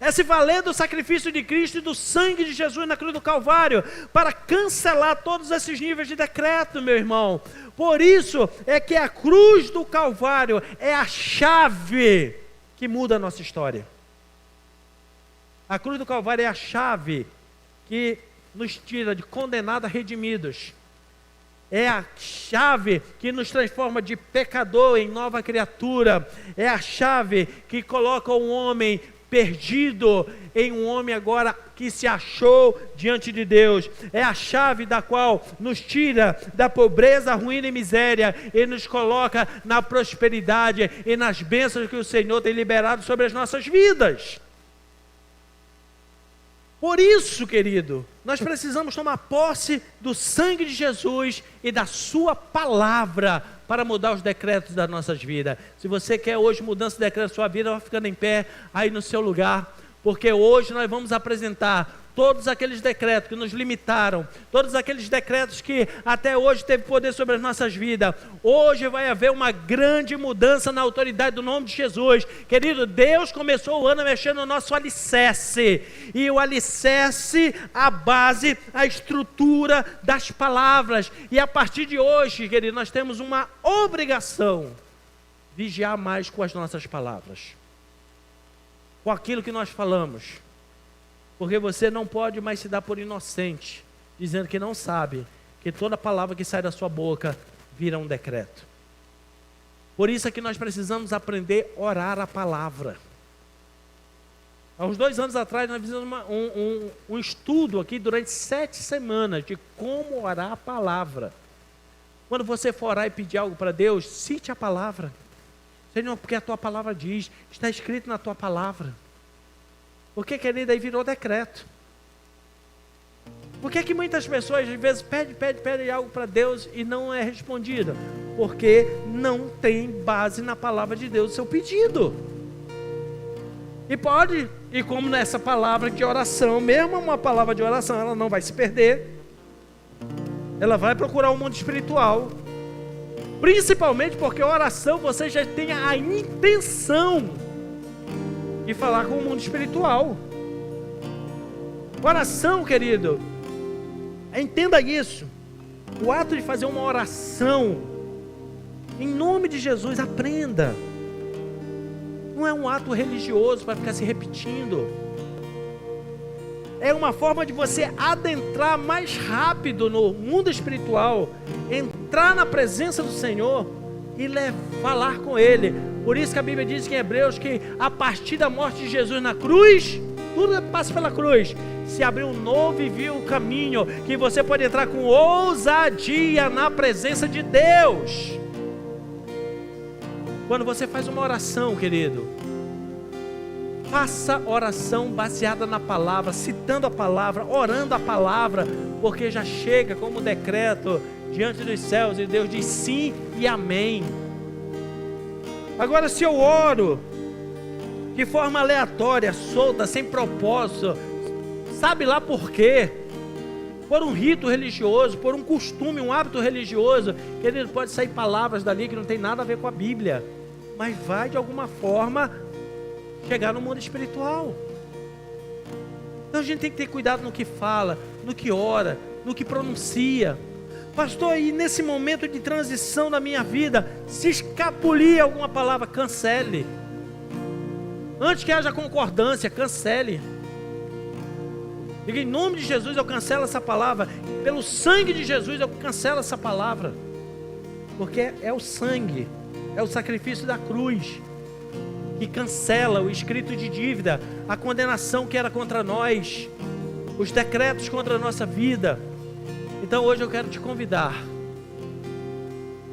É se valer do sacrifício de Cristo e do sangue de Jesus na cruz do Calvário, para cancelar todos esses níveis de decreto, meu irmão. Por isso é que a cruz do Calvário é a chave que muda a nossa história. A cruz do Calvário é a chave que nos tira de condenados a redimidos. É a chave que nos transforma de pecador em nova criatura. É a chave que coloca um homem perdido em um homem agora que se achou diante de Deus. É a chave da qual nos tira da pobreza, ruína e miséria e nos coloca na prosperidade e nas bênçãos que o Senhor tem liberado sobre as nossas vidas. Por isso, querido, nós precisamos tomar posse do sangue de Jesus e da sua palavra para mudar os decretos das nossas vidas. Se você quer hoje mudança de decreto da sua vida, vai ficando em pé aí no seu lugar, porque hoje nós vamos apresentar todos aqueles decretos que nos limitaram, todos aqueles decretos que até hoje teve poder sobre as nossas vidas. Hoje vai haver uma grande mudança na autoridade do nome de Jesus. Querido, Deus começou o ano mexendo no nosso alicerce, e o alicerce, a base, a estrutura das palavras, e a partir de hoje, querido, nós temos uma obrigação: vigiar mais com as nossas palavras, com aquilo que nós falamos. Porque você não pode mais se dar por inocente, dizendo que não sabe, que toda palavra que sai da sua boca vira um decreto. Por isso é que nós precisamos aprender a orar a palavra. Há uns 2 anos atrás nós fizemos um estudo aqui durante 7 semanas de como orar a palavra. Quando você for orar e pedir algo para Deus, cite a palavra. Senhor, porque a tua palavra diz, está escrito na tua palavra. Porque, querido, aí virou decreto. Por que muitas pessoas às vezes pedem algo para Deus e não é respondido? Porque não tem base na palavra de Deus o seu pedido. E como nessa palavra de oração, mesmo uma palavra de oração, ela não vai se perder. Ela vai procurar o mundo espiritual. Principalmente porque a oração você já tem a intenção e falar com o mundo espiritual. Oração, querido, entenda isso. O ato de fazer uma oração, em nome de Jesus, aprenda. Não é um ato religioso para ficar se repetindo. É uma forma de você adentrar mais rápido no mundo espiritual, entrar na presença do Senhor e falar com Ele. Por isso que a Bíblia diz em Hebreus que a partir da morte de Jesus na cruz, tudo passa pela cruz, se abriu um novo e viu um caminho, que você pode entrar com ousadia na presença de Deus. Quando você faz uma oração, querido, faça oração baseada na palavra, citando a palavra, orando a palavra, porque já chega como decreto diante dos céus e Deus diz sim e amém. Agora, se eu oro de forma aleatória, solta, sem propósito, sabe lá por quê, por um rito religioso, por um costume, um hábito religioso, querido, pode sair palavras dali que não tem nada a ver com a Bíblia, mas vai de alguma forma chegar no mundo espiritual. Então a gente tem que ter cuidado no que fala, no que ora, no que pronuncia. Pastor, e nesse momento de transição da minha vida, se escapulir alguma palavra, cancele. Antes que haja concordância, cancele. Diga, em nome de Jesus eu cancelo essa palavra. Pelo sangue de Jesus eu cancelo essa palavra. Porque é o sangue, é o sacrifício da cruz que cancela o escrito de dívida, a condenação que era contra nós, os decretos contra a nossa vida. Então hoje eu quero te convidar.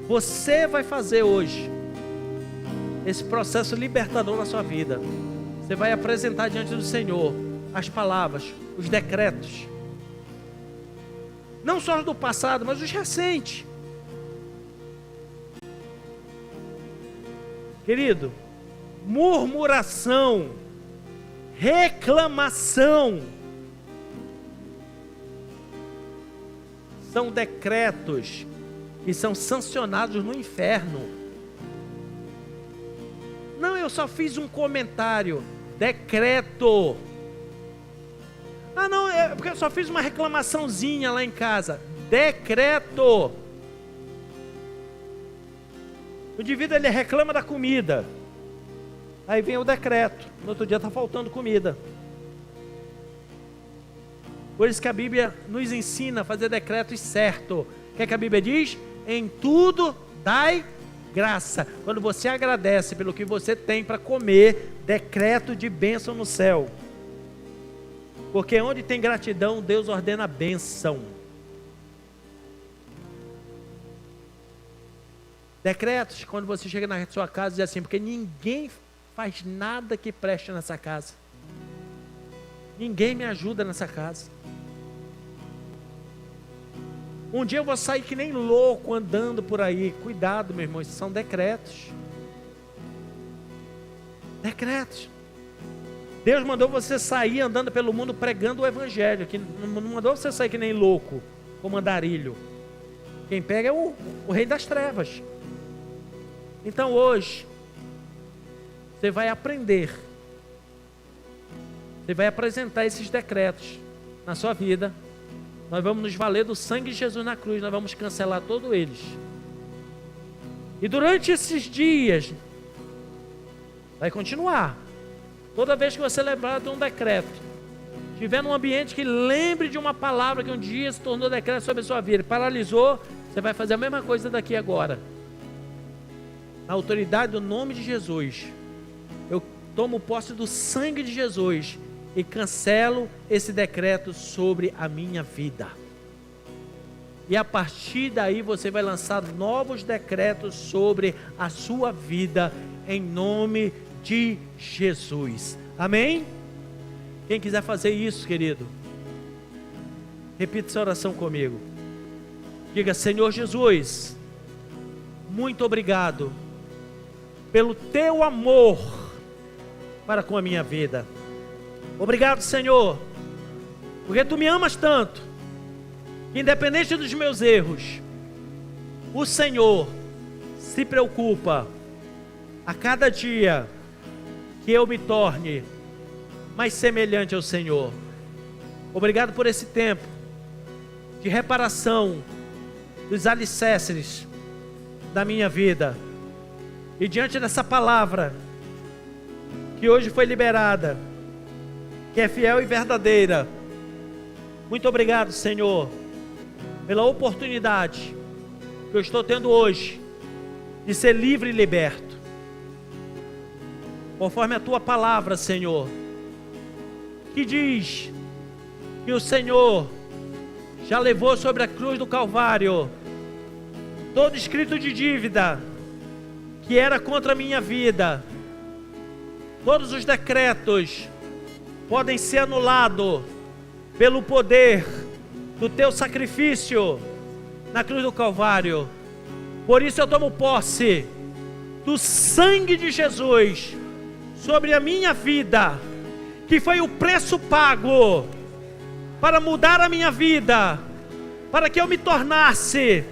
Você vai fazer hoje esse processo libertador na sua vida. Você vai apresentar diante do Senhor as palavras, os decretos Não só os do passado, mas os recentes. Querido, murmuração, reclamação, são decretos que são sancionados no inferno. Não, eu só fiz um comentário. Decreto. Ah, não, é porque eu só fiz uma reclamaçãozinha lá em casa. Decreto. O indivíduo, ele reclama da comida. Aí vem o decreto. No outro dia está faltando comida. Por isso que a Bíblia nos ensina a fazer decretos certos. O que é que a Bíblia diz? Em tudo dai graça. Quando você agradece pelo que você tem para comer, decreto de bênção no céu. Porque onde tem gratidão, Deus ordena bênção. Decretos, quando você chega na sua casa, diz assim, porque ninguém faz nada que preste nessa casa. Ninguém me ajuda nessa casa. Um dia eu vou sair que nem louco andando por aí. Cuidado, meu irmão, isso são decretos. Decretos. Deus mandou você sair andando pelo mundo pregando o evangelho. Que não mandou você sair que nem louco, como andarilho. Quem pega é o rei das trevas. Então hoje, você vai aprender. Você vai apresentar esses decretos na sua vida. Nós vamos nos valer do sangue de Jesus na cruz. Nós vamos cancelar todos eles. E durante esses dias, vai continuar. Toda vez que você lembrar de um decreto, estiver num ambiente que lembre de uma palavra que um dia se tornou decreto sobre a sua vida, paralisou, você vai fazer a mesma coisa daqui agora. Na autoridade do nome de Jesus, eu tomo posse do sangue de Jesus e cancelo esse decreto sobre a minha vida. E a partir daí você vai lançar novos decretos sobre a sua vida, em nome de Jesus. Amém? Quem quiser fazer isso, querido, repita essa oração comigo. Diga: Senhor Jesus, muito obrigado pelo teu amor para com a minha vida. Obrigado, Senhor, porque tu me amas tanto, que independente dos meus erros, o Senhor se preocupa a cada dia que eu me torne mais semelhante ao Senhor. Obrigado por esse tempo de reparação dos alicerces da minha vida. E diante dessa palavra que hoje foi liberada, que é fiel e verdadeira, muito obrigado, Senhor, pela oportunidade que eu estou tendo hoje de ser livre e liberto, conforme a tua palavra, Senhor, que diz que o Senhor já levou sobre a cruz do Calvário todo escrito de dívida que era contra a minha vida. Todos os decretos podem ser anulados pelo poder do teu sacrifício na cruz do Calvário. Por isso eu tomo posse do sangue de Jesus sobre a minha vida, que foi o preço pago para mudar a minha vida, para que eu me tornasse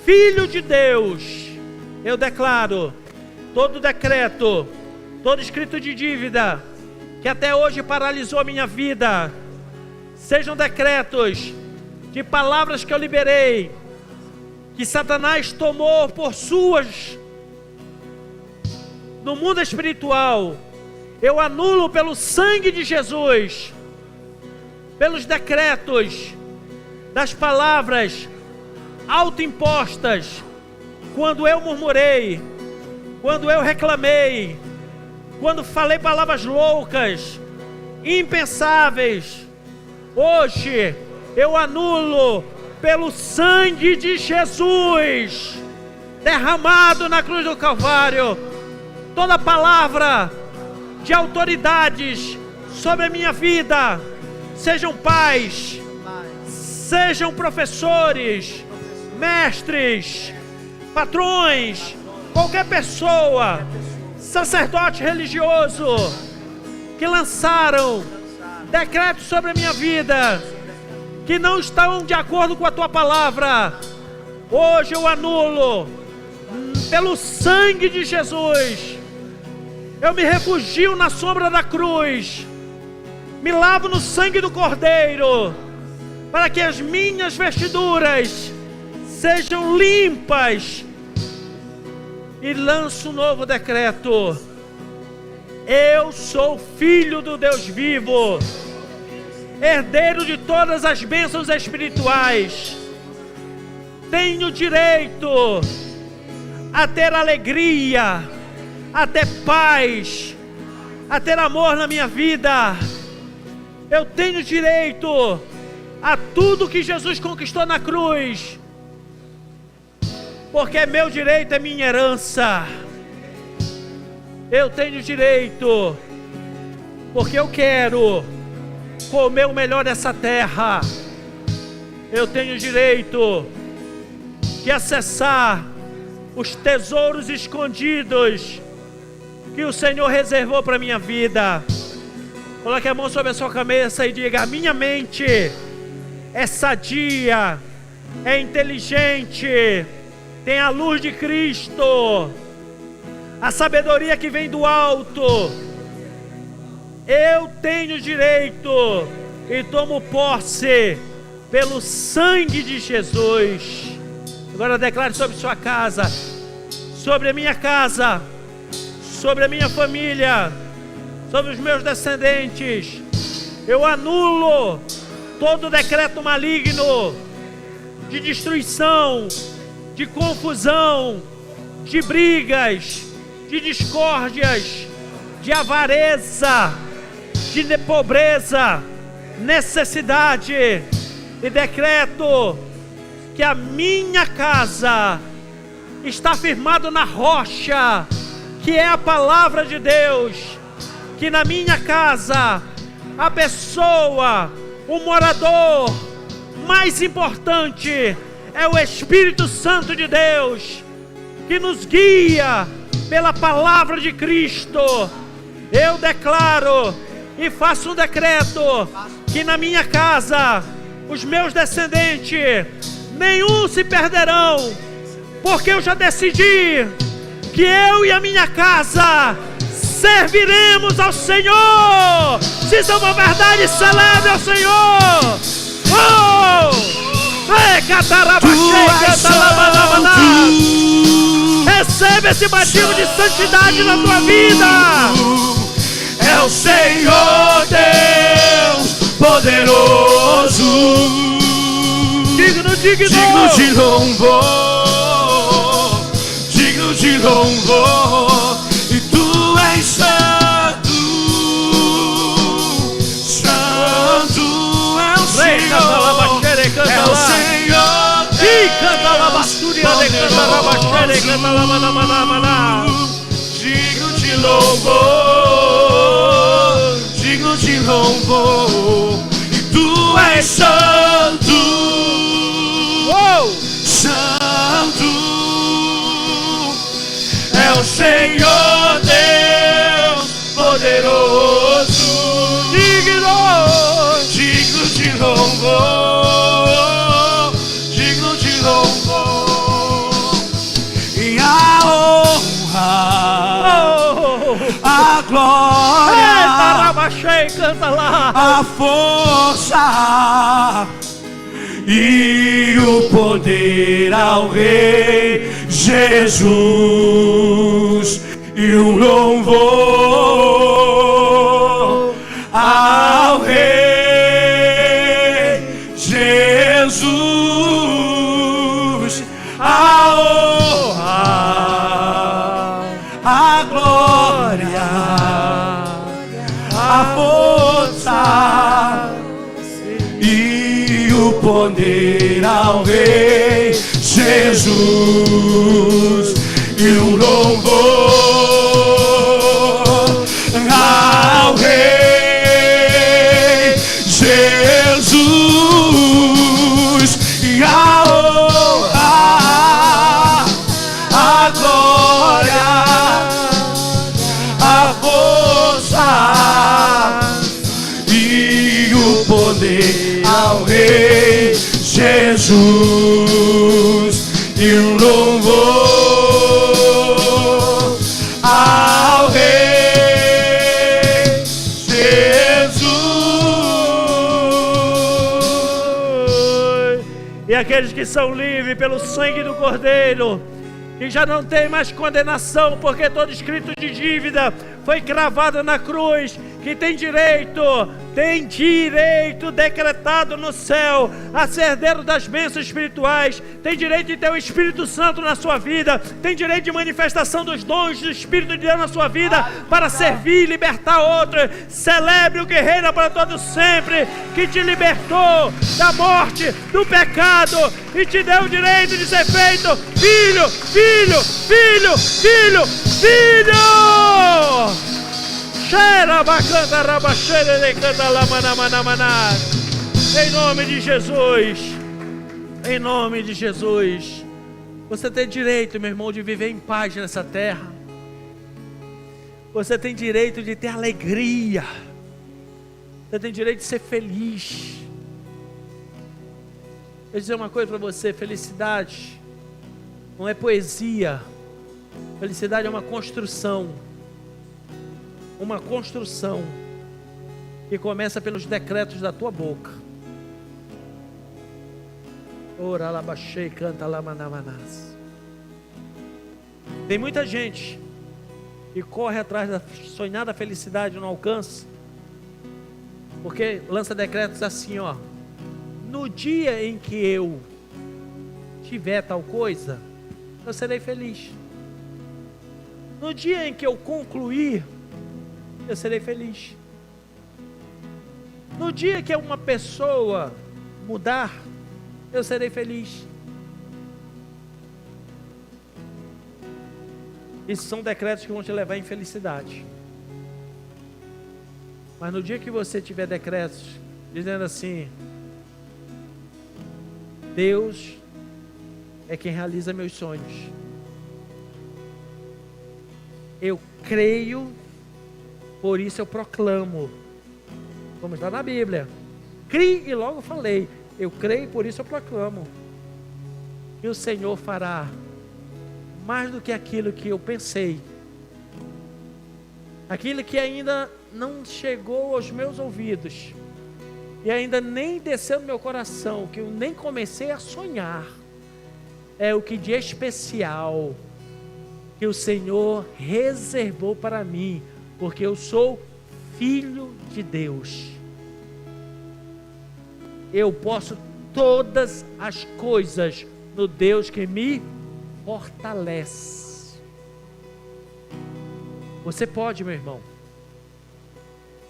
filho de Deus. Eu declaro todo decreto, todo escrito de dívida que até hoje paralisou a minha vida, sejam decretos de palavras que eu liberei, que Satanás tomou por suas no mundo espiritual, eu anulo pelo sangue de Jesus, pelos decretos das palavras autoimpostas, quando eu murmurei, quando eu reclamei, quando falei palavras loucas, impensáveis. Hoje eu anulo pelo sangue de Jesus derramado na cruz do Calvário toda palavra de autoridades sobre a minha vida, sejam pais, sejam professores, mestres, patrões, qualquer pessoa, sacerdote religioso, que lançaram decretos sobre a minha vida, que não estão de acordo com a tua palavra, hoje eu anulo, pelo sangue de Jesus. Eu me refugio na sombra da cruz, me lavo no sangue do Cordeiro, para que as minhas vestiduras sejam limpas, e lanço um novo decreto. Eu sou filho do Deus vivo, herdeiro de todas as bênçãos espirituais, tenho direito a ter alegria, a ter paz, a ter amor na minha vida. Eu tenho direito a tudo que Jesus conquistou na cruz, porque meu direito é minha herança. Eu tenho direito, porque eu quero comer o melhor dessa terra. Eu tenho direito de acessar os tesouros escondidos que o Senhor reservou para a minha vida. Coloque a mão sobre a sua cabeça e diga: a minha mente é sadia, é inteligente, tem a luz de Cristo, a sabedoria que vem do alto. Eu tenho direito e tomo posse pelo sangue de Jesus. Agora declare sobre sua casa, sobre a minha casa, sobre a minha família, sobre os meus descendentes. Eu anulo todo decreto maligno de destruição, de confusão, de brigas, de discórdias, de avareza, de pobreza, necessidade, e decreto que a minha casa está firmado na rocha, que é a palavra de Deus, que na minha casa a pessoa, o morador mais importante é o Espírito Santo de Deus, que nos guia pela palavra de Cristo. Eu declaro e faço um decreto que na minha casa os meus descendentes nenhum se perderão, porque eu já decidi que eu e a minha casa serviremos ao Senhor. Se isso é uma verdade, celebre ao Senhor. Recebe esse batismo de santidade na tua vida. É o Senhor Deus poderoso, digno de louvor, digno de louvor. E tu és santo, santo é o Senhor, é o Senhor digno de louvor, digno de louvor. E tu és santo, santo é o Senhor Deus poderoso, digno de louvor, digno de louvor. E a honra, a glória, canta lá, a força e o poder ao Rei Jesus, e o louvor ao Rei Jesus, a honra, a glória, a força e o poder ao Rei Jesus, e o louvor ao Rei Jesus, e o poder ao Rei Jesus e o louvor ao Rei Jesus. E aqueles que são livres pelo sangue do Cordeiro, que já não tem mais condenação, porque todo escrito de dívida foi cravado na cruz, que tem direito decretado no céu a ser herdeiro das bênçãos espirituais, tem direito de ter o Espírito Santo na sua vida, tem direito de manifestação dos dons do Espírito de Deus na sua vida, para servir e libertar outros. Celebre o que reina para todos sempre, que te libertou da morte, do pecado, e te deu o direito de ser feito filho, filho, filho, filho, filho. Em nome de Jesus, em nome de Jesus, você tem direito, meu irmão, de viver em paz nessa terra. Você tem direito de ter alegria. Você tem direito de ser feliz. Vou dizer uma coisa para você: felicidade não é poesia. Felicidade é uma construção. Uma construção que começa pelos decretos da tua boca. Ora lá baixei, canta lá manamanás. Tem muita gente que corre atrás da sonhada felicidade e não alcança, porque lança decretos assim, ó: no dia em que eu tiver tal coisa, eu serei feliz. No dia em que eu concluir, eu serei feliz. No dia que uma pessoa mudar, eu serei feliz. Isso são decretos que vão te levar à infelicidade. Mas no dia que você tiver decretos dizendo assim: Deus é quem realiza meus sonhos, eu creio, por isso eu proclamo, como está na Bíblia. Criei e logo falei, eu creio, por isso eu proclamo. E o Senhor fará mais do que aquilo que eu pensei, aquilo que ainda não chegou aos meus ouvidos, e ainda nem desceu no meu coração, que eu nem comecei a sonhar. É o que de especial que o Senhor reservou para mim, porque eu sou filho de Deus. Eu posso todas as coisas no Deus que me fortalece. Você pode, meu irmão.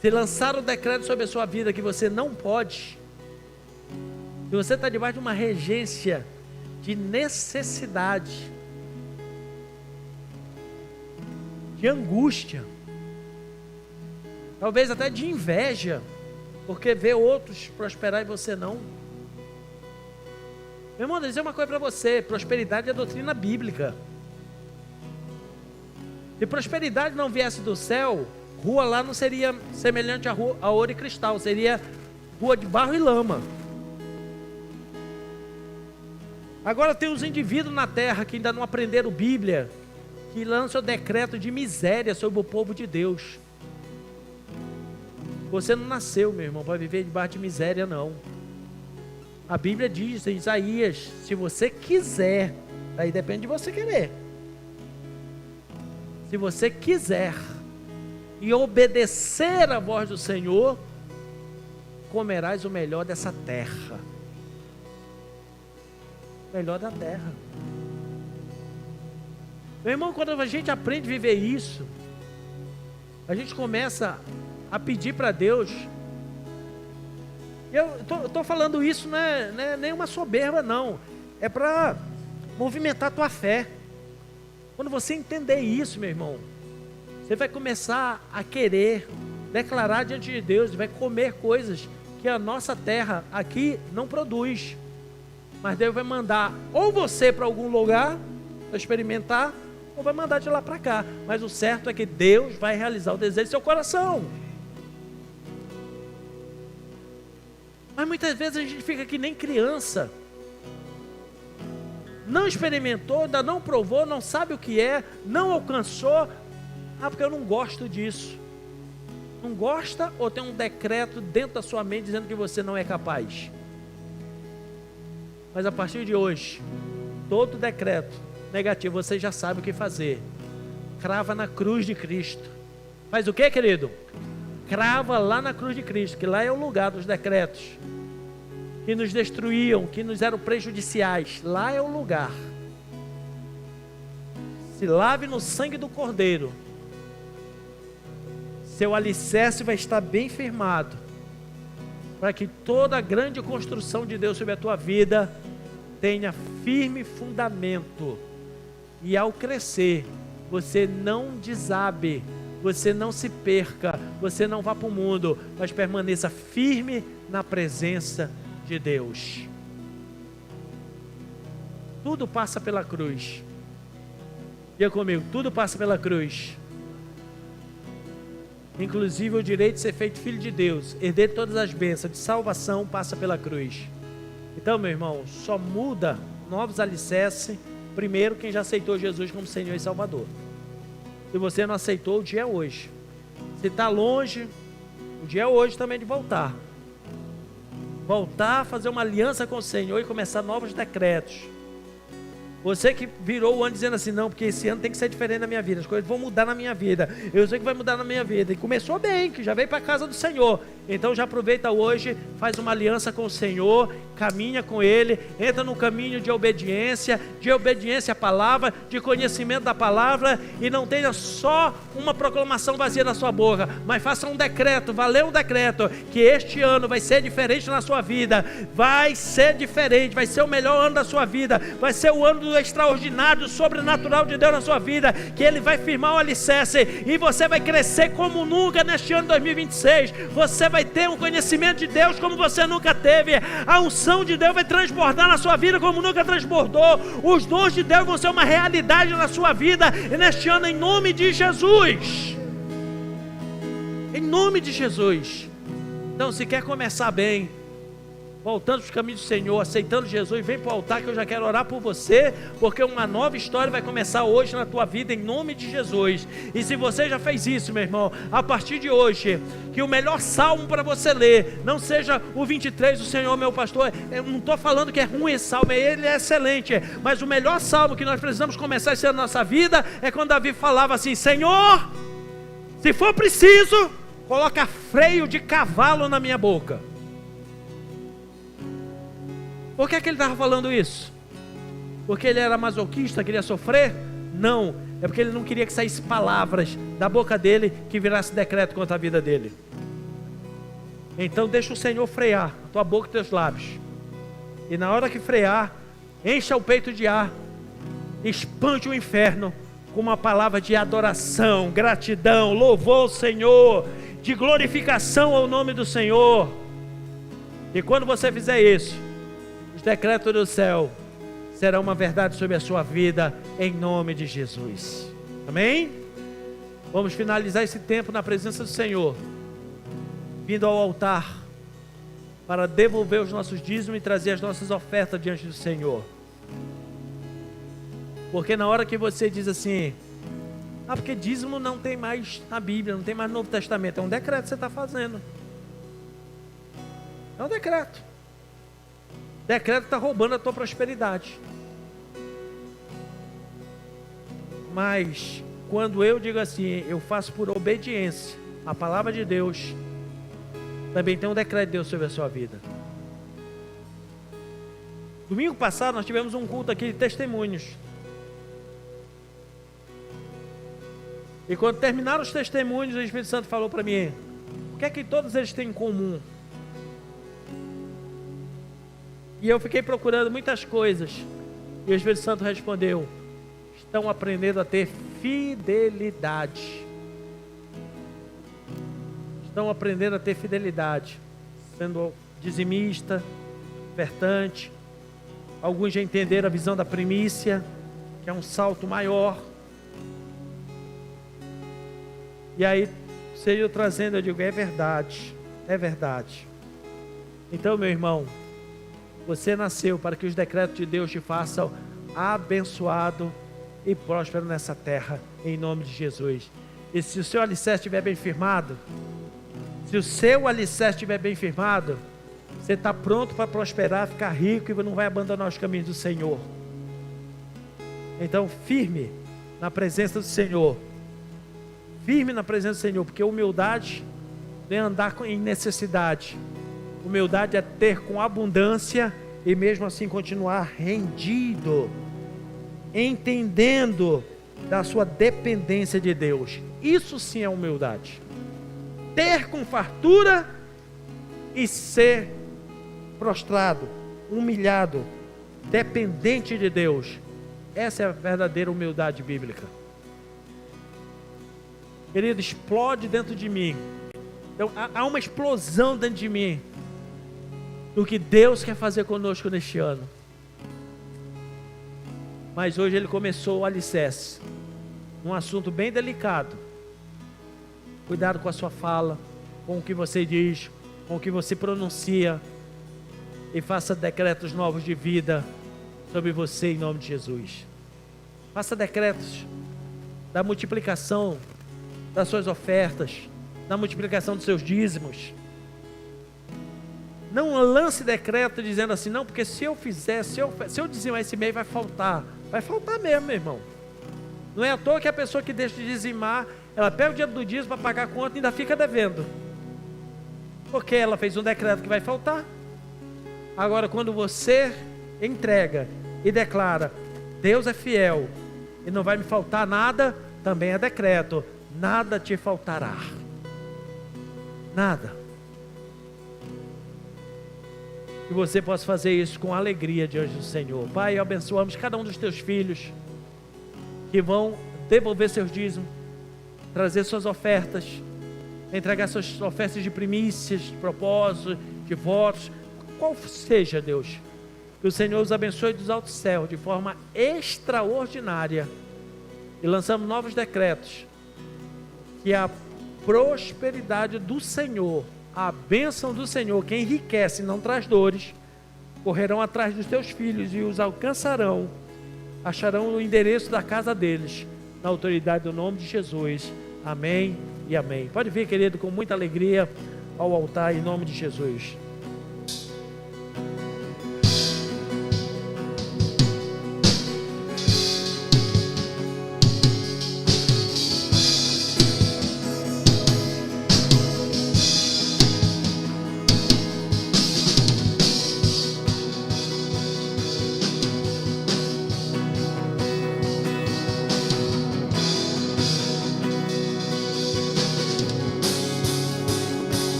Se lançar o decreto sobre a sua vida que você não pode, se você está debaixo de uma regência de necessidade, de angústia, talvez até de inveja, porque vê outros prosperar e você não. Meu irmão, vou dizer uma coisa para você: prosperidade é doutrina bíblica. Se prosperidade não viesse do céu, rua lá não seria semelhante a ouro e cristal, seria rua de barro e lama. Agora tem os indivíduos na terra que ainda não aprenderam Bíblia, que lançam o decreto de miséria sobre o povo de Deus. Você não nasceu, meu irmão, para viver debaixo de miséria, não. A Bíblia diz em Isaías: se você quiser, aí depende de você querer. Se você quiser e obedecer à voz do Senhor, comerás o melhor dessa terra. O melhor da terra. Meu irmão, quando a gente aprende a viver isso, a gente começa a pedir para Deus. Eu estou falando isso, não é nenhuma soberba, não. É para movimentar a tua fé. Quando você entender isso, meu irmão, você vai começar a querer declarar diante de Deus, vai comer coisas que a nossa terra aqui não produz. Mas Deus vai mandar ou você para algum lugar para experimentar, ou vai mandar de lá para cá. Mas o certo é que Deus vai realizar o desejo do seu coração. Mas muitas vezes a gente fica que nem criança. Não experimentou, ainda não provou, não sabe o que é, não alcançou. Ah, porque eu não gosto disso. Não gosta ou tem um decreto dentro da sua mente dizendo que você não é capaz? Mas a partir de hoje, todo decreto negativo, você já sabe o que fazer. Crava na cruz de Cristo. Faz o que, querido? Crava lá na cruz de Cristo, que lá é o lugar dos decretos que nos destruíam, que nos eram prejudiciais. Lá é o lugar. Se lave no sangue do Cordeiro. Seu alicerce vai estar bem firmado, para que toda a grande construção de Deus sobre a tua vida tenha firme fundamento. E ao crescer, você não desabe, você não se perca, você não vá para o mundo, mas permaneça firme na presença de Deus. Tudo passa pela cruz. Diga comigo, tudo passa pela cruz. Inclusive o direito de ser feito filho de Deus, herdeiro de todas as bênçãos de salvação, passa pela cruz. Então, meu irmão, só muda novos alicerces, primeiro quem já aceitou Jesus como Senhor e Salvador. Se você não aceitou, o dia é hoje. Se está longe, o dia é hoje também de voltar. Voltar, fazer uma aliança com o Senhor e começar novos decretos. Você que virou o ano dizendo assim, não, porque esse ano tem que ser diferente na minha vida, as coisas vão mudar na minha vida, eu sei que vai mudar na minha vida, e começou bem, que já veio para a casa do Senhor, então já aproveita hoje, faz uma aliança com o Senhor, caminha com Ele, entra no caminho de obediência à palavra, de conhecimento da palavra, e não tenha só uma proclamação vazia na sua boca, mas faça um decreto, valeu um decreto, que este ano vai ser diferente na sua vida, vai ser diferente, vai ser o melhor ano da sua vida, vai ser o ano do extraordinário, do sobrenatural de Deus na sua vida, que Ele vai firmar o alicerce, e você vai crescer como nunca neste ano 2026, você vai ter um conhecimento de Deus como você nunca teve, a unção de Deus vai transbordar na sua vida como nunca transbordou, os dons de Deus vão ser uma realidade na sua vida, e neste ano, em nome de Jesus, em nome de Jesus. Então, se quer começar bem, voltando para os caminhos do Senhor, aceitando Jesus, vem para o altar que eu já quero orar por você, porque uma nova história vai começar hoje na tua vida, em nome de Jesus. E se você já fez isso, meu irmão, a partir de hoje, que o melhor salmo para você ler, não seja o 23, o Senhor meu pastor, eu não estou falando que é ruim esse salmo, ele é excelente, mas o melhor salmo que nós precisamos começar esse ano na nossa vida, é quando Davi falava assim, Senhor, se for preciso, coloca freio de cavalo na minha boca. Por que ele estava falando isso? Porque ele era masoquista, queria sofrer? Não, é porque ele não queria que saísse palavras da boca dele que virasse decreto contra a vida dele. Então deixa o Senhor frear a tua boca e teus lábios, e na hora que frear, encha o peito de ar, expande o inferno com uma palavra de adoração, gratidão, louvor ao Senhor, de glorificação ao nome do Senhor. E quando você fizer isso, os decretos do céu serão uma verdade sobre a sua vida, em nome de Jesus. Amém? Vamos finalizar esse tempo na presença do Senhor, vindo ao altar para devolver os nossos dízimos e trazer as nossas ofertas diante do Senhor. Porque na hora que você diz assim, porque dízimo não tem mais na Bíblia, não tem mais no Novo Testamento, é um decreto que você está fazendo. É um decreto. Decreto está roubando a tua prosperidade. Mas quando eu digo assim, eu faço por obediência à palavra de Deus, também tem um decreto de Deus sobre a sua vida. Domingo passado nós tivemos um culto aqui de testemunhos. E quando terminaram os testemunhos, o Espírito Santo falou para mim, o que é que todos eles têm em comum? E eu fiquei procurando muitas coisas, e o Espírito Santo respondeu, estão aprendendo a ter fidelidade. Estão aprendendo a ter fidelidade, sendo dizimista, ofertante. Alguns já entenderam a visão da primícia, que é um salto maior. E aí, Senhor trazendo, eu digo, é verdade, é verdade. Então, meu irmão, você nasceu para que os decretos de Deus te façam abençoado e próspero nessa terra, em nome de Jesus. E se o seu alicerce estiver bem firmado, se o seu alicerce estiver bem firmado, você está pronto para prosperar, ficar rico e não vai abandonar os caminhos do Senhor. Então, firme na presença do Senhor. Firme na presença do Senhor, porque humildade não é andar em necessidade. Humildade é ter com abundância e mesmo assim continuar rendido, entendendo da sua dependência de Deus. Isso sim é humildade. Ter com fartura e ser prostrado, humilhado, dependente de Deus. Essa é a verdadeira humildade bíblica. Querido, explode dentro de mim. Então, há uma explosão dentro de mim do que Deus quer fazer conosco neste ano. Mas hoje Ele começou o alicerce, um assunto bem delicado. Cuidado com a sua fala, com o que você diz, com o que você pronuncia, e faça decretos novos de vida sobre você em nome de Jesus. Faça decretos da multiplicação das suas ofertas, da multiplicação dos seus dízimos. Não lance decreto dizendo assim, não, porque se eu fizer, se eu dizimar esse mês vai faltar. Vai faltar mesmo, meu irmão. Não é à toa que a pessoa que deixa de dizimar, ela pega o dinheiro do dízimo para pagar a conta e ainda fica devendo. Porque ela fez um decreto que vai faltar. Agora, quando você entrega e declara, Deus é fiel e não vai me faltar nada, também é decreto, nada te faltará. Nada. Que você possa fazer isso com alegria diante do Senhor. Pai, abençoamos cada um dos teus filhos que vão devolver seus dízimos, trazer suas ofertas, entregar suas ofertas de primícias, de propósitos, de votos, qual seja, Deus, que o Senhor os abençoe dos altos céus de forma extraordinária, e lançamos novos decretos, que a prosperidade do Senhor, a bênção do Senhor, que enriquece e não traz dores, correrão atrás dos teus filhos e os alcançarão, acharão o endereço da casa deles, na autoridade do nome de Jesus. Amém e amém. Pode vir, querido, com muita alegria ao altar em nome de Jesus.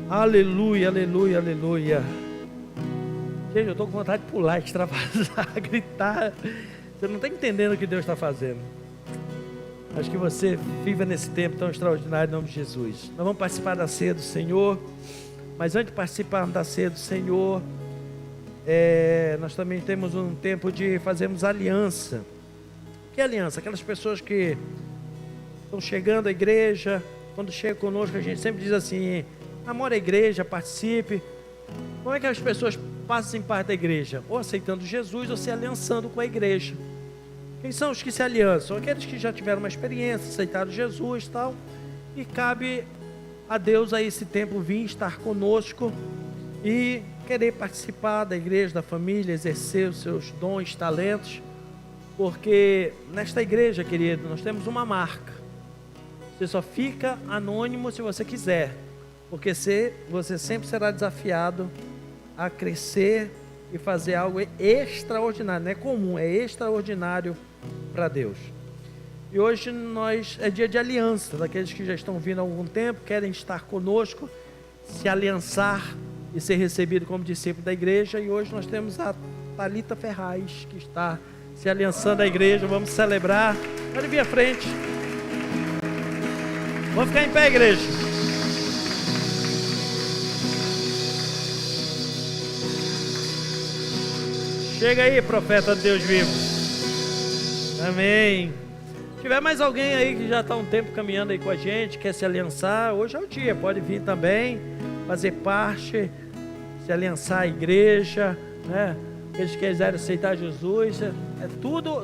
Aleluia, aleluia, aleluia. Gente, eu estou com vontade de pular, extravasar, gritar. Você não está entendendo o que Deus está fazendo. Acho que você viva nesse tempo tão extraordinário em nome de Jesus. Nós vamos participar da ceia do Senhor. Mas antes de participarmos da ceia do Senhor, nós também temos um tempo de fazermos aliança. Que aliança? Aquelas pessoas que estão chegando à igreja, quando chega conosco, a gente sempre diz assim: namore a igreja, participe. Como é que as pessoas passam parte da igreja? Ou aceitando Jesus ou se aliançando com a igreja. Quem são os que se aliançam? Aqueles que já tiveram uma experiência, aceitaram Jesus e tal. E cabe a Deus a esse tempo vir estar conosco e querer participar da igreja, da família, exercer os seus dons, talentos. Porque nesta igreja, querido, nós temos uma marca. Você só fica anônimo se você quiser. Porque você sempre será desafiado a crescer e fazer algo extraordinário. Não é comum, é extraordinário para Deus. E hoje é dia de aliança, daqueles que já estão vindo há algum tempo, querem estar conosco, se aliançar e ser recebido como discípulo da igreja. E hoje nós temos a Thalita Ferraz, que está se aliançando à igreja. Vamos celebrar. Pode vir à frente. Vamos ficar em pé, igreja. Chega aí, profeta de Deus vivo. Amém. Se tiver mais alguém aí que já está um tempo caminhando aí com a gente, quer se aliançar, hoje é o dia, pode vir também, fazer parte, se aliançar à igreja, né? Eles quiserem aceitar Jesus, é tudo.